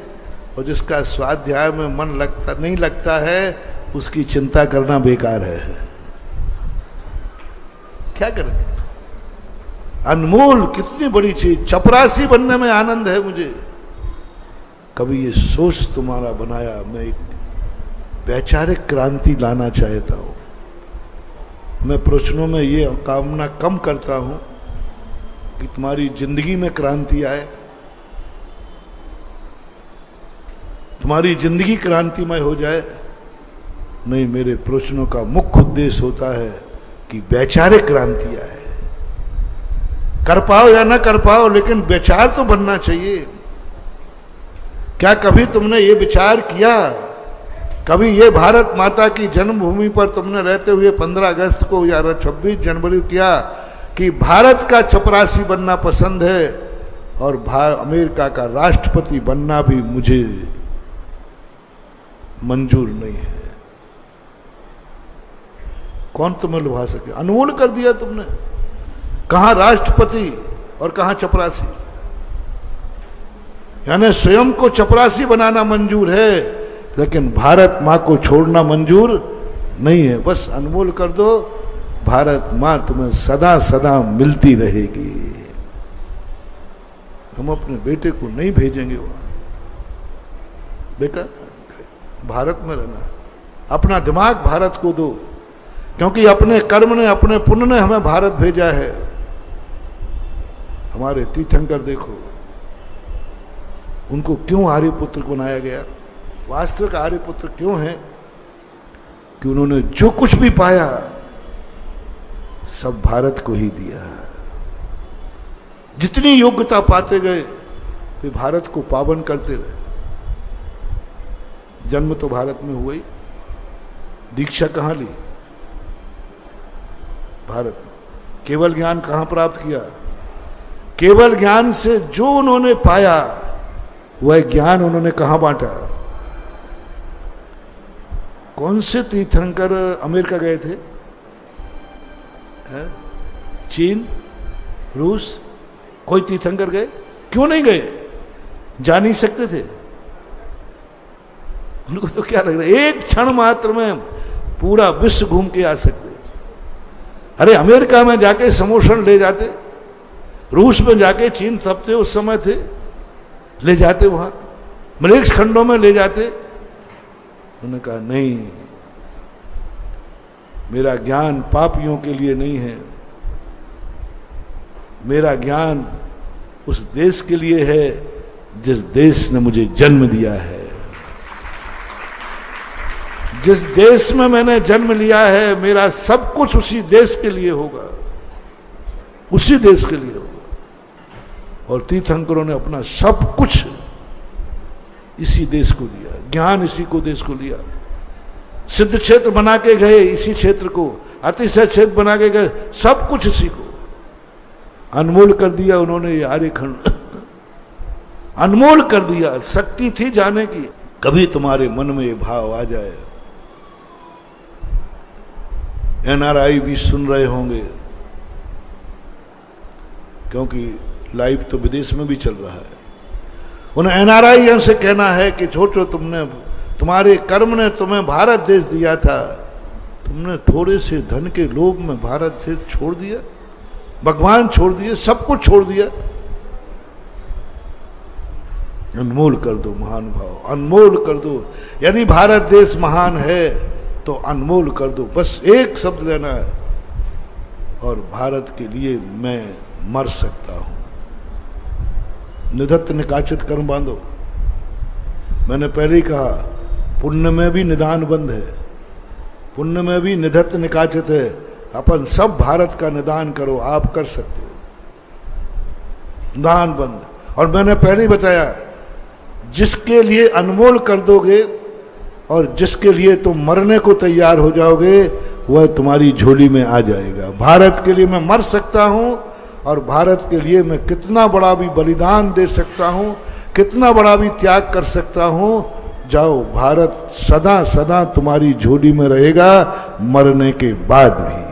और जिसका स्वाध्याय में मन नहीं लगता है उसकी चिंता करना बेकार है। क्या करें? अनमोल कितनी बड़ी चीज, चपरासी बनने में आनंद है मुझे। कभी ये सोच तुम्हारा बनाया, मैं एक वैचारिक क्रांति लाना चाहता हूं। मैं प्रश्नों में ये कामना कम करता हूं कि तुम्हारी जिंदगी में क्रांति आए, तुम्हारी जिंदगी क्रांतिमय हो जाए। नहीं, मेरे प्रश्नों का मुख्य उद्देश्य होता है कि वैचारिक क्रांति आए। कर पाओ या ना कर पाओ, लेकिन विचार तो बनना चाहिए। क्या कभी तुमने ये विचार किया, कभी ये भारत माता की जन्मभूमि पर तुमने रहते हुए 15 अगस्त को या 26 जनवरी किया कि भारत का चपरासी बनना पसंद है और अमेरिका का राष्ट्रपति बनना भी मुझे मंजूर नहीं है? कौन तुम्हें लुभा सके? अनमोल कर दिया तुमने। कहां राष्ट्रपति और कहां चपरासी? यानी स्वयं को चपरासी बनाना मंजूर है, लेकिन भारत मां को छोड़ना मंजूर नहीं है। बस अनमोल कर दो, भारत मां तुम्हें सदा सदा मिलती रहेगी। हम अपने बेटे को नहीं भेजेंगे वहां। बेटा, भारत में रहना, अपना दिमाग भारत को दो, क्योंकि अपने कर्म ने, अपने पुण्य ने हमें भारत भेजा है। हमारे तीर्थंकर देखो, उनको क्यों आर्यपुत्र बनाया गया? वास्तविक आर्यपुत्र क्यों है? कि उन्होंने जो कुछ भी पाया सब भारत को ही दिया। जितनी योग्यता पाते गए वे भारत को पावन करते रहे। जन्म तो भारत में हुआ ही, दीक्षा कहां ली? भारत में। केवल ज्ञान कहां प्राप्त किया? केवल ज्ञान से जो उन्होंने पाया वह ज्ञान उन्होंने कहां बांटा? कौन से तीर्थंकर अमेरिका गए थे? चीन, रूस, कोई तीर्थंकर गए? क्यों नहीं गए? जा नहीं सकते थे? उनको तो क्या लग रहा है, एक क्षण मात्र में पूरा विश्व घूम के आ सकते। अरे अमेरिका में जाके समोसन ले जाते, रूस में जाके, चीन तब थे उस समय थे, ले जाते वहां, मलेक्ष खंडों में ले जाते। उन्होंने कहा नहीं, मेरा ज्ञान पापियों के लिए नहीं है, मेरा ज्ञान उस देश के लिए है जिस देश ने मुझे जन्म दिया है। जिस देश में मैंने जन्म लिया है, मेरा सब कुछ उसी देश के लिए होगा, उसी देश के लिए होगा। और तीर्थंकरों ने अपना सब कुछ इसी देश को दिया, ज्ञान इसी को देश को लिया। सिद्ध क्षेत्र बना के गए इसी क्षेत्र को, अतिशय क्षेत्र बना के गए, सब कुछ इसी को अनमोल कर दिया उन्होंने। ये आर्यखंड अनमोल कर दिया। शक्ति थी जाने की। कभी तुम्हारे मन में ये भाव आ जाए, एनआरआई भी सुन रहे होंगे, क्योंकि लाइव तो विदेश में भी चल रहा है। उन्हें एनआरआई से कहना है कि सोचो, तुम्हारे कर्म ने तुम्हें भारत देश दिया था, तुमने थोड़े से धन के लोभ में भारत देश छोड़ दिया, भगवान छोड़ दिए, सब कुछ छोड़ दिया। अनमोल कर दो महानुभाव, अनमोल कर दो। यदि भारत देश महान है तो अनमोल कर दो। बस एक शब्द लेना है, और भारत के लिए मैं मर सकता हूं। निधत्त निकाचित कर्म बांधो। मैंने पहले ही कहा, पुण्य में भी निदान बंद है, पुण्य में भी निधत्त निकाचित है। अपन सब भारत का निदान करो, आप कर सकते हो। निदान बंद। और मैंने पहले ही बताया, जिसके लिए अनमोल कर दोगे और जिसके लिए तुम मरने को तैयार हो जाओगे, वह तुम्हारी झोली में आ जाएगा। भारत के लिए मैं मर सकता हूं, और भारत के लिए मैं कितना बड़ा भी बलिदान दे सकता हूं, कितना बड़ा भी त्याग कर सकता हूं। जाओ, भारत सदा सदा तुम्हारी झोली में रहेगा, मरने के बाद भी।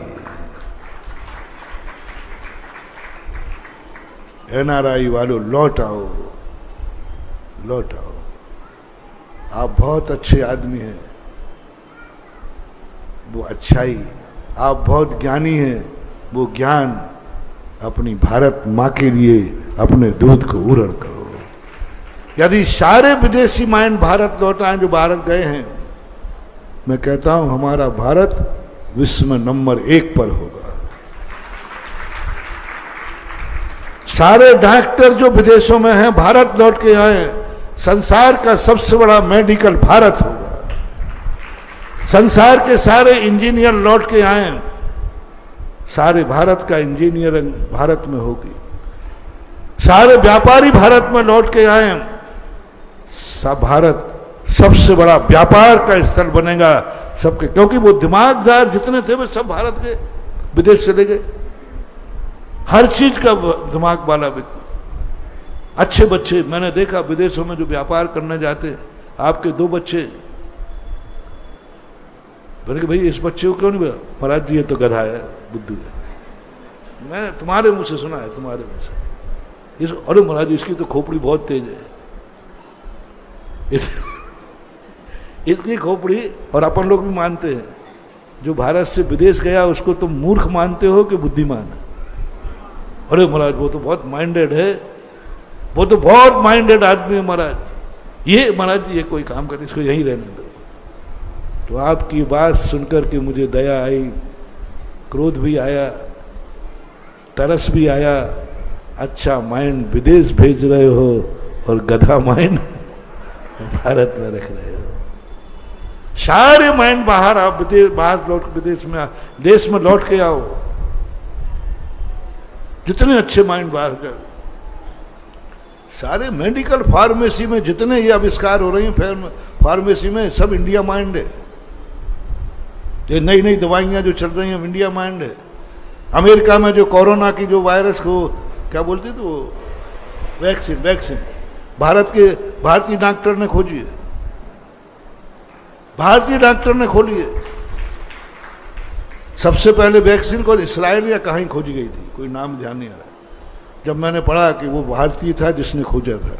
एनआरआई वालों, लौट आओ, लौट आओ। आप बहुत अच्छे आदमी हैं, वो अच्छाई। आप बहुत ज्ञानी हैं, वो ज्ञान अपनी भारत माँ के लिए अपने दूध को उरण करो। यदि सारे विदेशी माइंड भारत लौट आए जो भारत गए हैं, मैं कहता हूं हमारा भारत विश्व में नंबर 1 पर होगा। सारे डॉक्टर जो विदेशों में हैं भारत लौट के आए, संसार का सबसे बड़ा मेडिकल भारत होगा। संसार के सारे इंजीनियर लौट के आए, सारे भारत का इंजीनियरिंग भारत में होगी। सारे व्यापारी भारत में लौट के आए, सब भारत सबसे बड़ा व्यापार का स्थल बनेगा सबके। क्योंकि वो दिमागदार जितने थे वे सब भारत गए, विदेश चले गए। हर चीज का दिमाग वाला व्यक्ति, अच्छे बच्चे मैंने देखा विदेशों में जो व्यापार करने जाते। आपके 2 बच्चे, बोले कि भाई इस बच्चे को क्यों नहीं बोला? महाराज जी ये तो गधा है, बुद्धू है। मैं तुम्हारे मुंह से सुना है, तुम्हारे मुंह से। अरे महाराज जी इसकी तो खोपड़ी बहुत तेज है, इसकी खोपड़ी। और अपन लोग भी मानते हैं, जो भारत से विदेश गया उसको तुम मूर्ख मानते हो कि बुद्धिमान है? अरे महाराज वो तो बहुत माइंडेड है, वो तो बहुत माइंडेड आदमी है महाराज। ये महाराज जी ये कोई काम करे, इसको यहीं रहने दो। तो आपकी बात सुनकर के मुझे दया आई, क्रोध भी आया, तरस भी आया। अच्छा माइंड विदेश भेज रहे हो और गधा माइंड भारत में रख रहे हो। सारे माइंड बाहर आओ, विदेश बाहर लौट, विदेश में देश में लौट के आओ, जितने अच्छे माइंड बाहर कर। सारे मेडिकल फार्मेसी में जितने ये आविष्कार हो रहे हैं फार्मेसी में, सब इंडिया माइंड है। ये नई नई दवाइयां जो चल रही हैं इंडिया माइंड है। अमेरिका में जो कोरोना की जो वायरस को क्या बोलते थे वो वैक्सीन भारतीय डॉक्टर ने खोजी है, भारतीय डॉक्टर ने खोली है। सबसे पहले वैक्सीन को इसराइल या कहीं खोजी गई थी, कोई नाम ध्यान नहीं आ रहा। जब मैंने पढ़ा कि वो भारतीय था जिसने खोजा था।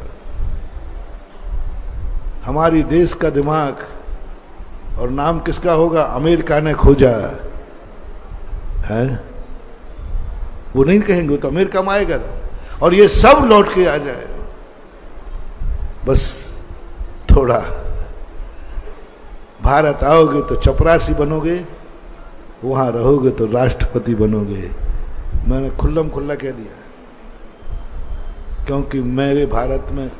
हमारी देश का दिमाग और नाम किसका होगा? अमेरिका ने खोजा है, वो नहीं कहेंगे, वो तो अमेरिका में आएगा था। और ये सब लौट के आ जाए, बस थोड़ा भारत आओगे तो चपरासी बनोगे, वहां रहोगे तो राष्ट्रपति बनोगे। मैंने खुल्लम खुल्ला कह दिया, क्योंकि मेरे भारत में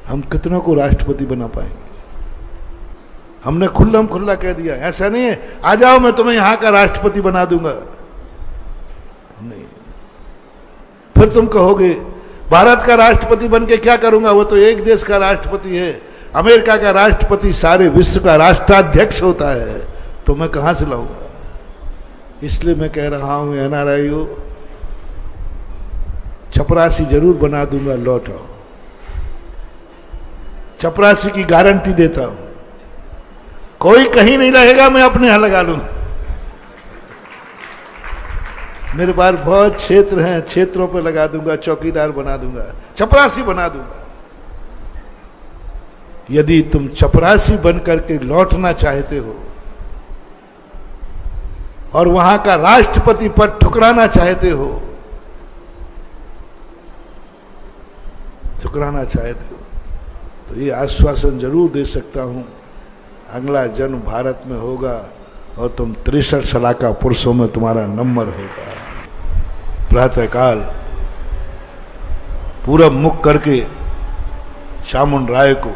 हम कितनों को राष्ट्रपति बना पाएंगे? हमने खुल्लम खुल्ला कह दिया। ऐसा नहीं है आ जाओ मैं तुम्हें यहां का राष्ट्रपति बना दूंगा, नहीं। फिर तुम कहोगे भारत का राष्ट्रपति बन के क्या करूंगा? वो तो एक देश का राष्ट्रपति है। अमेरिका का राष्ट्रपति सारे विश्व का राष्ट्राध्यक्ष होता है, तो मैं कहां से लाऊंगा? इसलिए मैं कह रहा हूं एनआरआई हो, चपरासी जरूर बना दूंगा, लौट आओ। चपरासी की गारंटी देता हूं, कोई कहीं नहीं लगेगा, मैं अपने यहां लगा लूंगा। मेरे पास बहुत क्षेत्र हैं, क्षेत्रों पे लगा दूंगा, चौकीदार बना दूंगा, चपरासी बना दूंगा। यदि तुम चपरासी बन करके लौटना चाहते हो और वहां का राष्ट्रपति पद ठुकराना चाहते हो, तो ये आश्वासन जरूर दे सकता हूं, अगला जन्म भारत में होगा और तुम 63 साल का पुरुषों में तुम्हारा नंबर होगा। प्रातःकाल पूरब मुख करके चामुंड राय को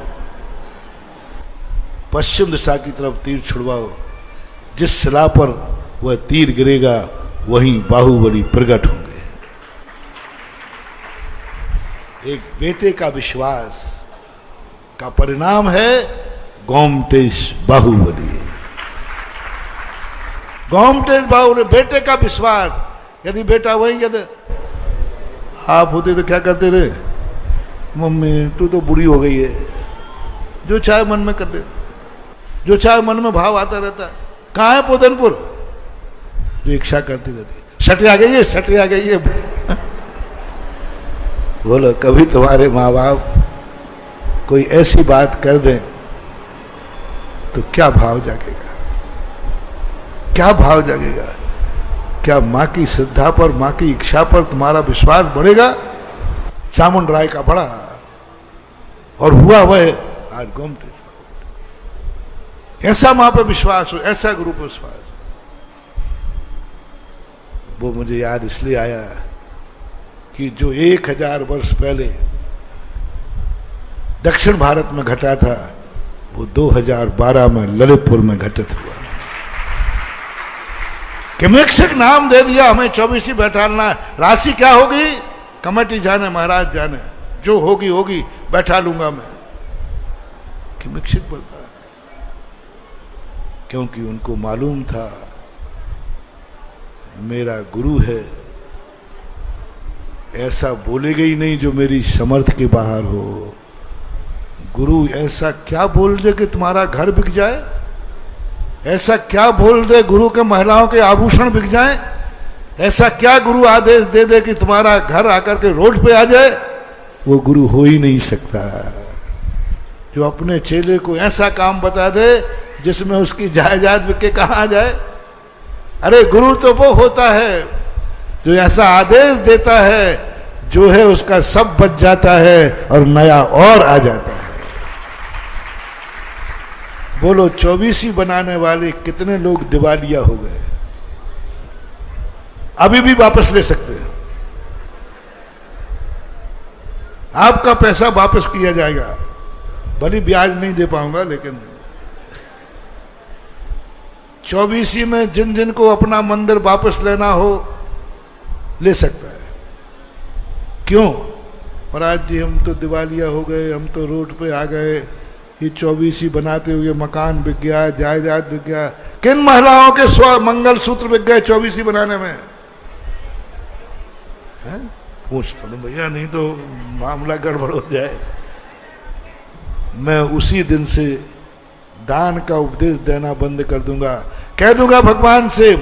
पश्चिम दिशा की तरफ तीर छुड़वाओ। जिस शिला पर वह तीर गिरेगा वहीं बाहुबली प्रकट होंगे। एक बेटे का विश्वास का परिणाम है गोमटेश बाहुबली। गोमटेश बाहुबली, बेटे का विश्वास। यदि बेटा वही यदि आप होते तो क्या करते रहे? मम्मी तू तो बुरी हो गई है, जो चाहे मन में कर ले, जो चाहे मन में भाव आता रहता। कहाँ है पोदनपुर? जो इच्छा करती रहती, सटे आ गई है, सटे आ गई है। बोलो कभी तुम्हारे माँ बाप कोई ऐसी बात कर दें तो क्या भाव जागेगा? क्या भाव जागेगा? क्या मां की श्रद्धा पर, मां की इच्छा पर तुम्हारा विश्वास बढ़ेगा? चामुंड राय का बढ़ा और हुआ वह आज गोमटेश। ऐसा मां पे विश्वास हो, ऐसा गुरु पर विश्वास। वो मुझे याद इसलिए आया कि जो 1000 वर्ष पहले दक्षिण भारत में घटा था, वो 2012 में ललितपुर में घटित हुआ। किमिक्सिक नाम दे दिया हमें, 24 बैठालना। राशि क्या होगी कमेटी जाने, महाराज जाने, जो होगी होगी, बैठा लूंगा मैं। किमिक्सिक बोलता है क्योंकि उनको मालूम था मेरा गुरु है, ऐसा बोलेगा ही नहीं जो मेरी समर्थ के बाहर हो। गुरु ऐसा क्या बोल दे कि तुम्हारा घर बिक जाए? ऐसा क्या बोल दे गुरु के महिलाओं के आभूषण बिक जाएं? ऐसा क्या गुरु आदेश दे दे कि तुम्हारा घर आकर के रोड पे आ जाए? वो गुरु हो ही नहीं सकता जो अपने चेले को ऐसा काम बता दे जिसमें उसकी जायदाद बिक के कहाँ आ जाए। अरे गुरु तो वो होता है जो ऐसा आदेश देता है जो है उसका सब बच जाता है और नया और आ जाता है। बोलो 24 बनाने वाले कितने लोग दिवालिया हो गए? अभी भी वापस ले सकते हैं, आपका पैसा वापस किया जाएगा, भले ब्याज नहीं दे पाऊंगा लेकिन 24 में जिन जिन को अपना मंदिर वापस लेना हो ले सकता है। क्यों? महाराज जी हम तो दिवालिया हो गए, हम तो रोड पे आ गए, ये 24 बनाते हुए मकान बिक गया, जायदाद बिक गया। किन महिलाओं के मंगल सूत्र बिक गए 24 बनाने में? पूछ तो भैया, नहीं तो मामला गड़बड़ हो जाए। मैं उसी दिन से दान का उपदेश देना बंद कर दूंगा। कह दूंगा भगवान से,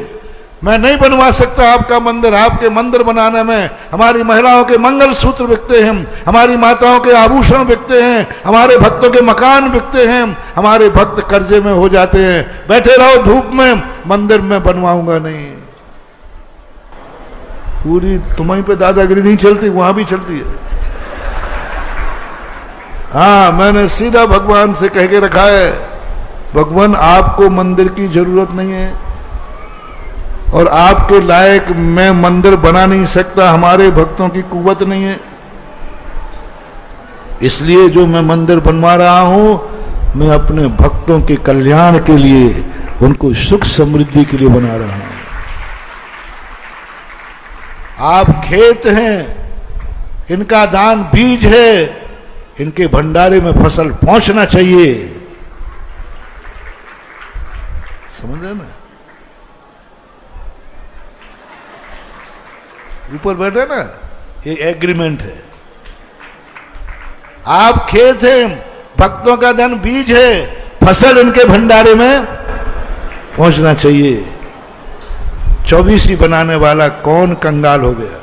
मैं नहीं बनवा सकता आपका मंदिर। आपके मंदिर बनाने में हमारी महिलाओं के मंगल सूत्र बिकते हैं, हमारी माताओं के आभूषण बिकते हैं, हमारे भक्तों के मकान बिकते हैं, हमारे भक्त कर्जे में हो जाते हैं। बैठे रहो धूप में, मंदिर में बनवाऊंगा नहीं। पूरी तुम्हारी पे दादागिरी नहीं चलती, वहां भी चलती है। हाँ, मैंने सीधा भगवान से कह के रखा है, भगवान आपको मंदिर की जरूरत नहीं है और आपके लायक मैं मंदिर बना नहीं सकता, हमारे भक्तों की कुव्वत नहीं है। इसलिए जो मैं मंदिर बनवा रहा हूं, मैं अपने भक्तों के कल्याण के लिए, उनको सुख समृद्धि के लिए बना रहा हूं। आप खेत हैं, इनका दान बीज है, इनके भंडारे में फसल पहुंचना चाहिए। समझ रहे ना? ऊपर बैठे ना, ये एग्रीमेंट है। आप खेत हैं, भक्तों का धन बीज है, फसल इनके भंडारे में पहुंचना चाहिए। 24 बनाने वाला कौन कंगाल हो गया?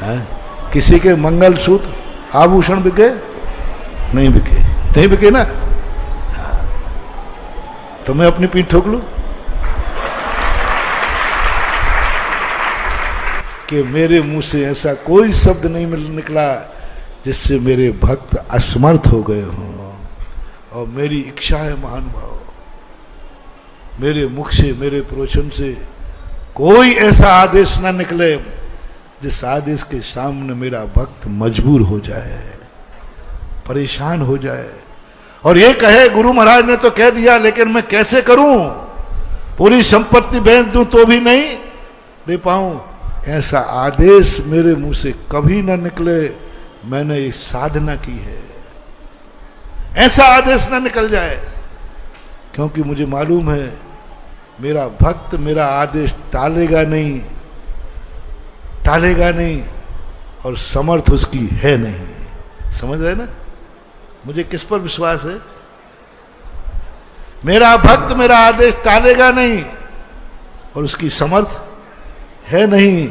है? किसी के मंगल सूत्र आभूषण बिके? नहीं बिके, नहीं बिके ना। तो मैं अपनी पीठ ठोक लूं कि मेरे मुंह से ऐसा कोई शब्द नहीं निकला जिससे मेरे भक्त असमर्थ हो गए हों। और मेरी इच्छा है महानुभाव, मेरे मुख से, मेरे प्रवचन से कोई ऐसा आदेश ना निकले जिस आदेश के सामने मेरा भक्त मजबूर हो जाए, परेशान हो जाए और ये कहे गुरु महाराज ने तो कह दिया, लेकिन मैं कैसे करूं? पूरी संपत्ति बेच दूं तो भी नहीं दे पाऊं। ऐसा आदेश मेरे मुंह से कभी ना निकले। मैंने ये साधना की है, ऐसा आदेश ना निकल जाए, क्योंकि मुझे मालूम है मेरा भक्त मेरा आदेश टालेगा नहीं, टालेगा नहीं, और समर्थ उसकी है नहीं। समझ रहे ना? मुझे किस पर विश्वास है? मेरा भक्त मेरा आदेश टालेगा नहीं और उसकी समर्थ है नहीं।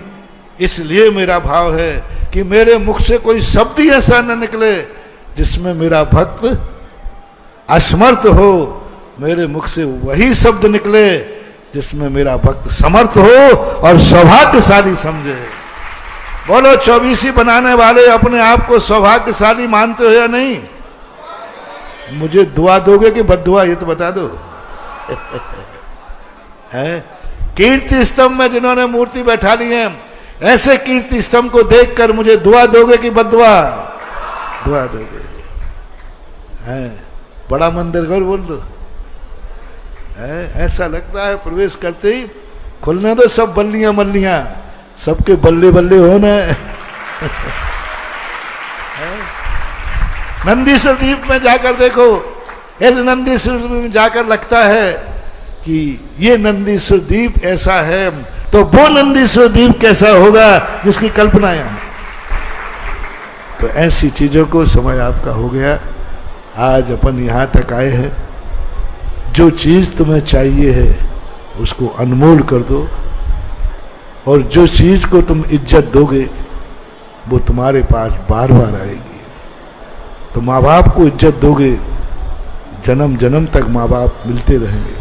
इसलिए मेरा भाव है कि मेरे मुख से कोई शब्द ही ऐसा न निकले जिसमें मेरा भक्त असमर्थ हो। मेरे मुख से वही शब्द निकले जिसमें मेरा भक्त समर्थ हो और सौभाग्यशाली समझे। बोलो 24 बनाने वाले अपने आप को सौभाग्यशाली मानते हो या नहीं? मुझे दुआ दोगे कि बद्दुआ, ये तो बता दो। है कीर्ति स्तंभ में जिन्होंने मूर्ति बैठा ली है, ऐसे कीर्ति स्तंभ को देखकर मुझे दुआ दोगे कि बद्दुआ? दुआ दोगे। है बड़ा मंदिर घर बोल दो। है ऐसा लगता है प्रवेश करते ही खुलने दो सब बल्लियां मल्लियां, सबके बल्ले बल्ले होना। नंदीश्वर द्वीप में जाकर देखो, इस नंदीश्वर द्वीप में जाकर लगता है कि ये नंदीश्वर द्वीप ऐसा है, तो वो नंदीश्वर द्वीप कैसा होगा जिसकी कल्पना यहां। तो ऐसी चीजों को समय आपका हो गया, आज अपन यहां तक आए हैं। जो चीज तुम्हें चाहिए है उसको अनमोल कर दो, और जो चीज को तुम इज्जत दोगे वो तुम्हारे पास बार बार आएगी। तो माँ बाप को इज्जत दोगे, जन्म जन्म तक माँ बाप मिलते रहेंगे।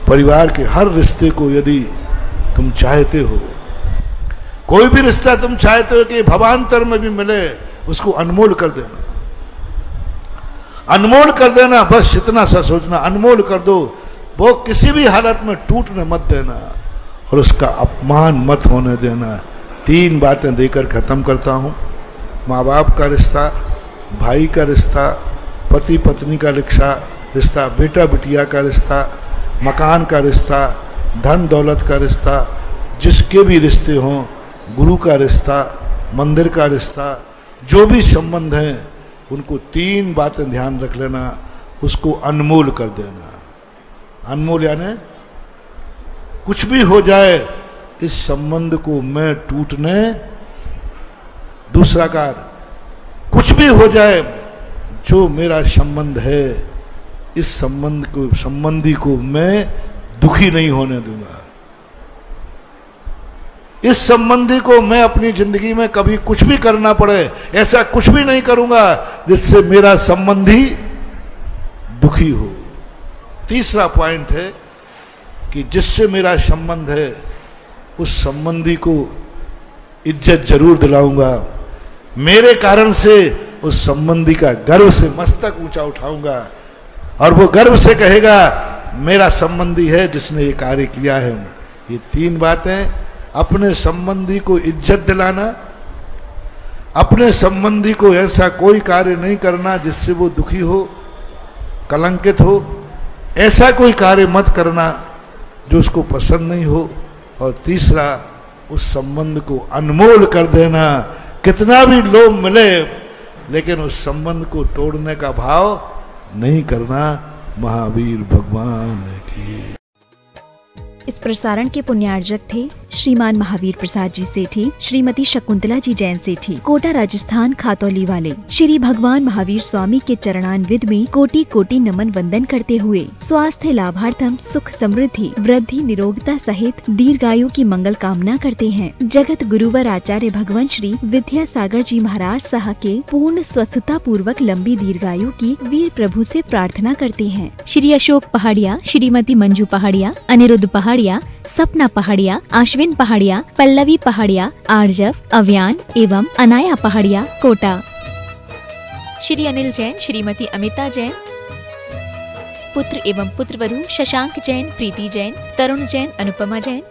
परिवार के हर रिश्ते को यदि तुम चाहते हो, कोई भी रिश्ता तुम चाहते हो कि भवांतर में भी मिले, उसको अनमोल कर देना। अनमोल कर देना, बस इतना सा सोचना, अनमोल कर दो। वो किसी भी हालत में टूटने मत देना और उसका अपमान मत होने देना। 3 बातें देकर खत्म करता हूं। माँ बाप का रिश्ता, भाई का रिश्ता, पति पत्नी का रिश्ता, रिश्ता, बेटा बिटिया का रिश्ता, मकान का रिश्ता, धन दौलत का रिश्ता, जिसके भी रिश्ते हों, गुरु का रिश्ता, मंदिर का रिश्ता, जो भी संबंध हैं उनको 3 बातें ध्यान रख लेना, उसको अनमोल कर देना। अनमोल यानी कुछ भी हो जाए इस संबंध को मैं टूटने, दूसरा कार्य, कुछ भी हो जाए जो मेरा संबंध है इस संबंधी को मैं दुखी नहीं होने दूंगा। इस संबंधी को मैं अपनी जिंदगी में कभी कुछ भी करना पड़े ऐसा कुछ भी नहीं करूंगा जिससे मेरा संबंधी दुखी हो। तीसरा पॉइंट है कि जिससे मेरा संबंध है उस संबंधी को इज्जत जरूर दिलाऊंगा, मेरे कारण से उस संबंधी का गर्व से मस्तक ऊंचा उठाऊंगा और वो गर्व से कहेगा मेरा संबंधी है जिसने ये कार्य किया है। ये 3 बातें, अपने संबंधी को इज्जत दिलाना, अपने संबंधी को ऐसा कोई कार्य नहीं करना जिससे वो दुखी हो, कलंकित हो, ऐसा कोई कार्य मत करना जो उसको पसंद नहीं हो, और तीसरा उस संबंध को अनमोल कर देना। कितना भी लोभ मिले लेकिन उस संबंध को तोड़ने का भाव नहीं करना। महावीर भगवान की। इस प्रसारण के पुण्यार्जक थे श्रीमान महावीर प्रसाद जी सेठी, श्रीमती शकुंतला जी जैन सेठी, कोटा राजस्थान खातौली वाले। श्री भगवान महावीर स्वामी के चरणान्विद में कोटि कोटि नमन वंदन करते हुए स्वास्थ्य लाभार्थम सुख समृद्धि वृद्धि निरोगता सहित दीर्घायु की मंगल कामना करते हैं। जगत गुरुवर आचार्य भगवान श्री विद्यासागर जी महाराज साह के पूर्ण स्वस्थता पूर्वक लंबी दीर्घायु की वीर प्रभु से प्रार्थना करते हैं। श्री अशोक पहाड़िया, श्रीमती मंजू पहाड़िया, अनिरुद्ध पहाड़िया, सपना पहाड़िया, आश्विन पहाड़िया, पल्लवी पहाड़िया, आर्जव, अव्यान एवं अनाया पहाड़िया, कोटा। श्री अनिल जैन, श्रीमती अमिता जैन, पुत्र एवं पुत्रवधू शशांक जैन, प्रीति जैन, तरुण जैन, अनुपमा जैन।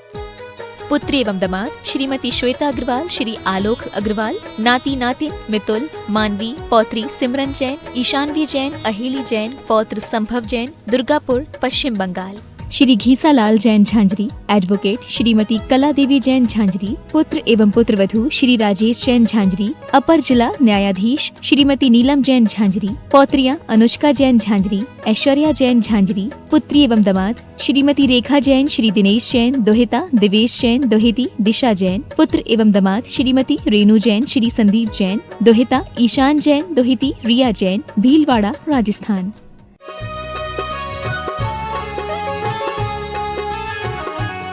पुत्र एवं दामाद श्रीमती श्वेता अग्रवाल, श्री आलोक अग्रवाल, नाती नातिन मितुल, मानवी, पौत्री सिमरन जैन, ईशानवी जैन, अहिली जैन, पौत्र संभव जैन, दुर्गापुर, पश्चिम बंगाल। श्री घीसालाल जैन झांझरी, एडवोकेट श्रीमती कला देवी जैन झांझरी, पुत्र एवं पुत्रवधू श्री राजेश जैन झांझरी, अपर जिला न्यायाधीश श्रीमती नीलम जैन झांझरी, पौत्रियां अनुष्का जैन झांझरी, ऐश्वर्या जैन झांझरी, पुत्री एवं दामाद श्रीमती रेखा जैन, श्री दिनेश जैन, दोहिता दिवेश जैन, दोहिती दिशा जैन, पुत्र एवं दामाद श्रीमती रेणु जैन, श्री संदीप जैन, दोहिता ईशान जैन, दोहिती रिया जैन, भीलवाड़ा, राजस्थान।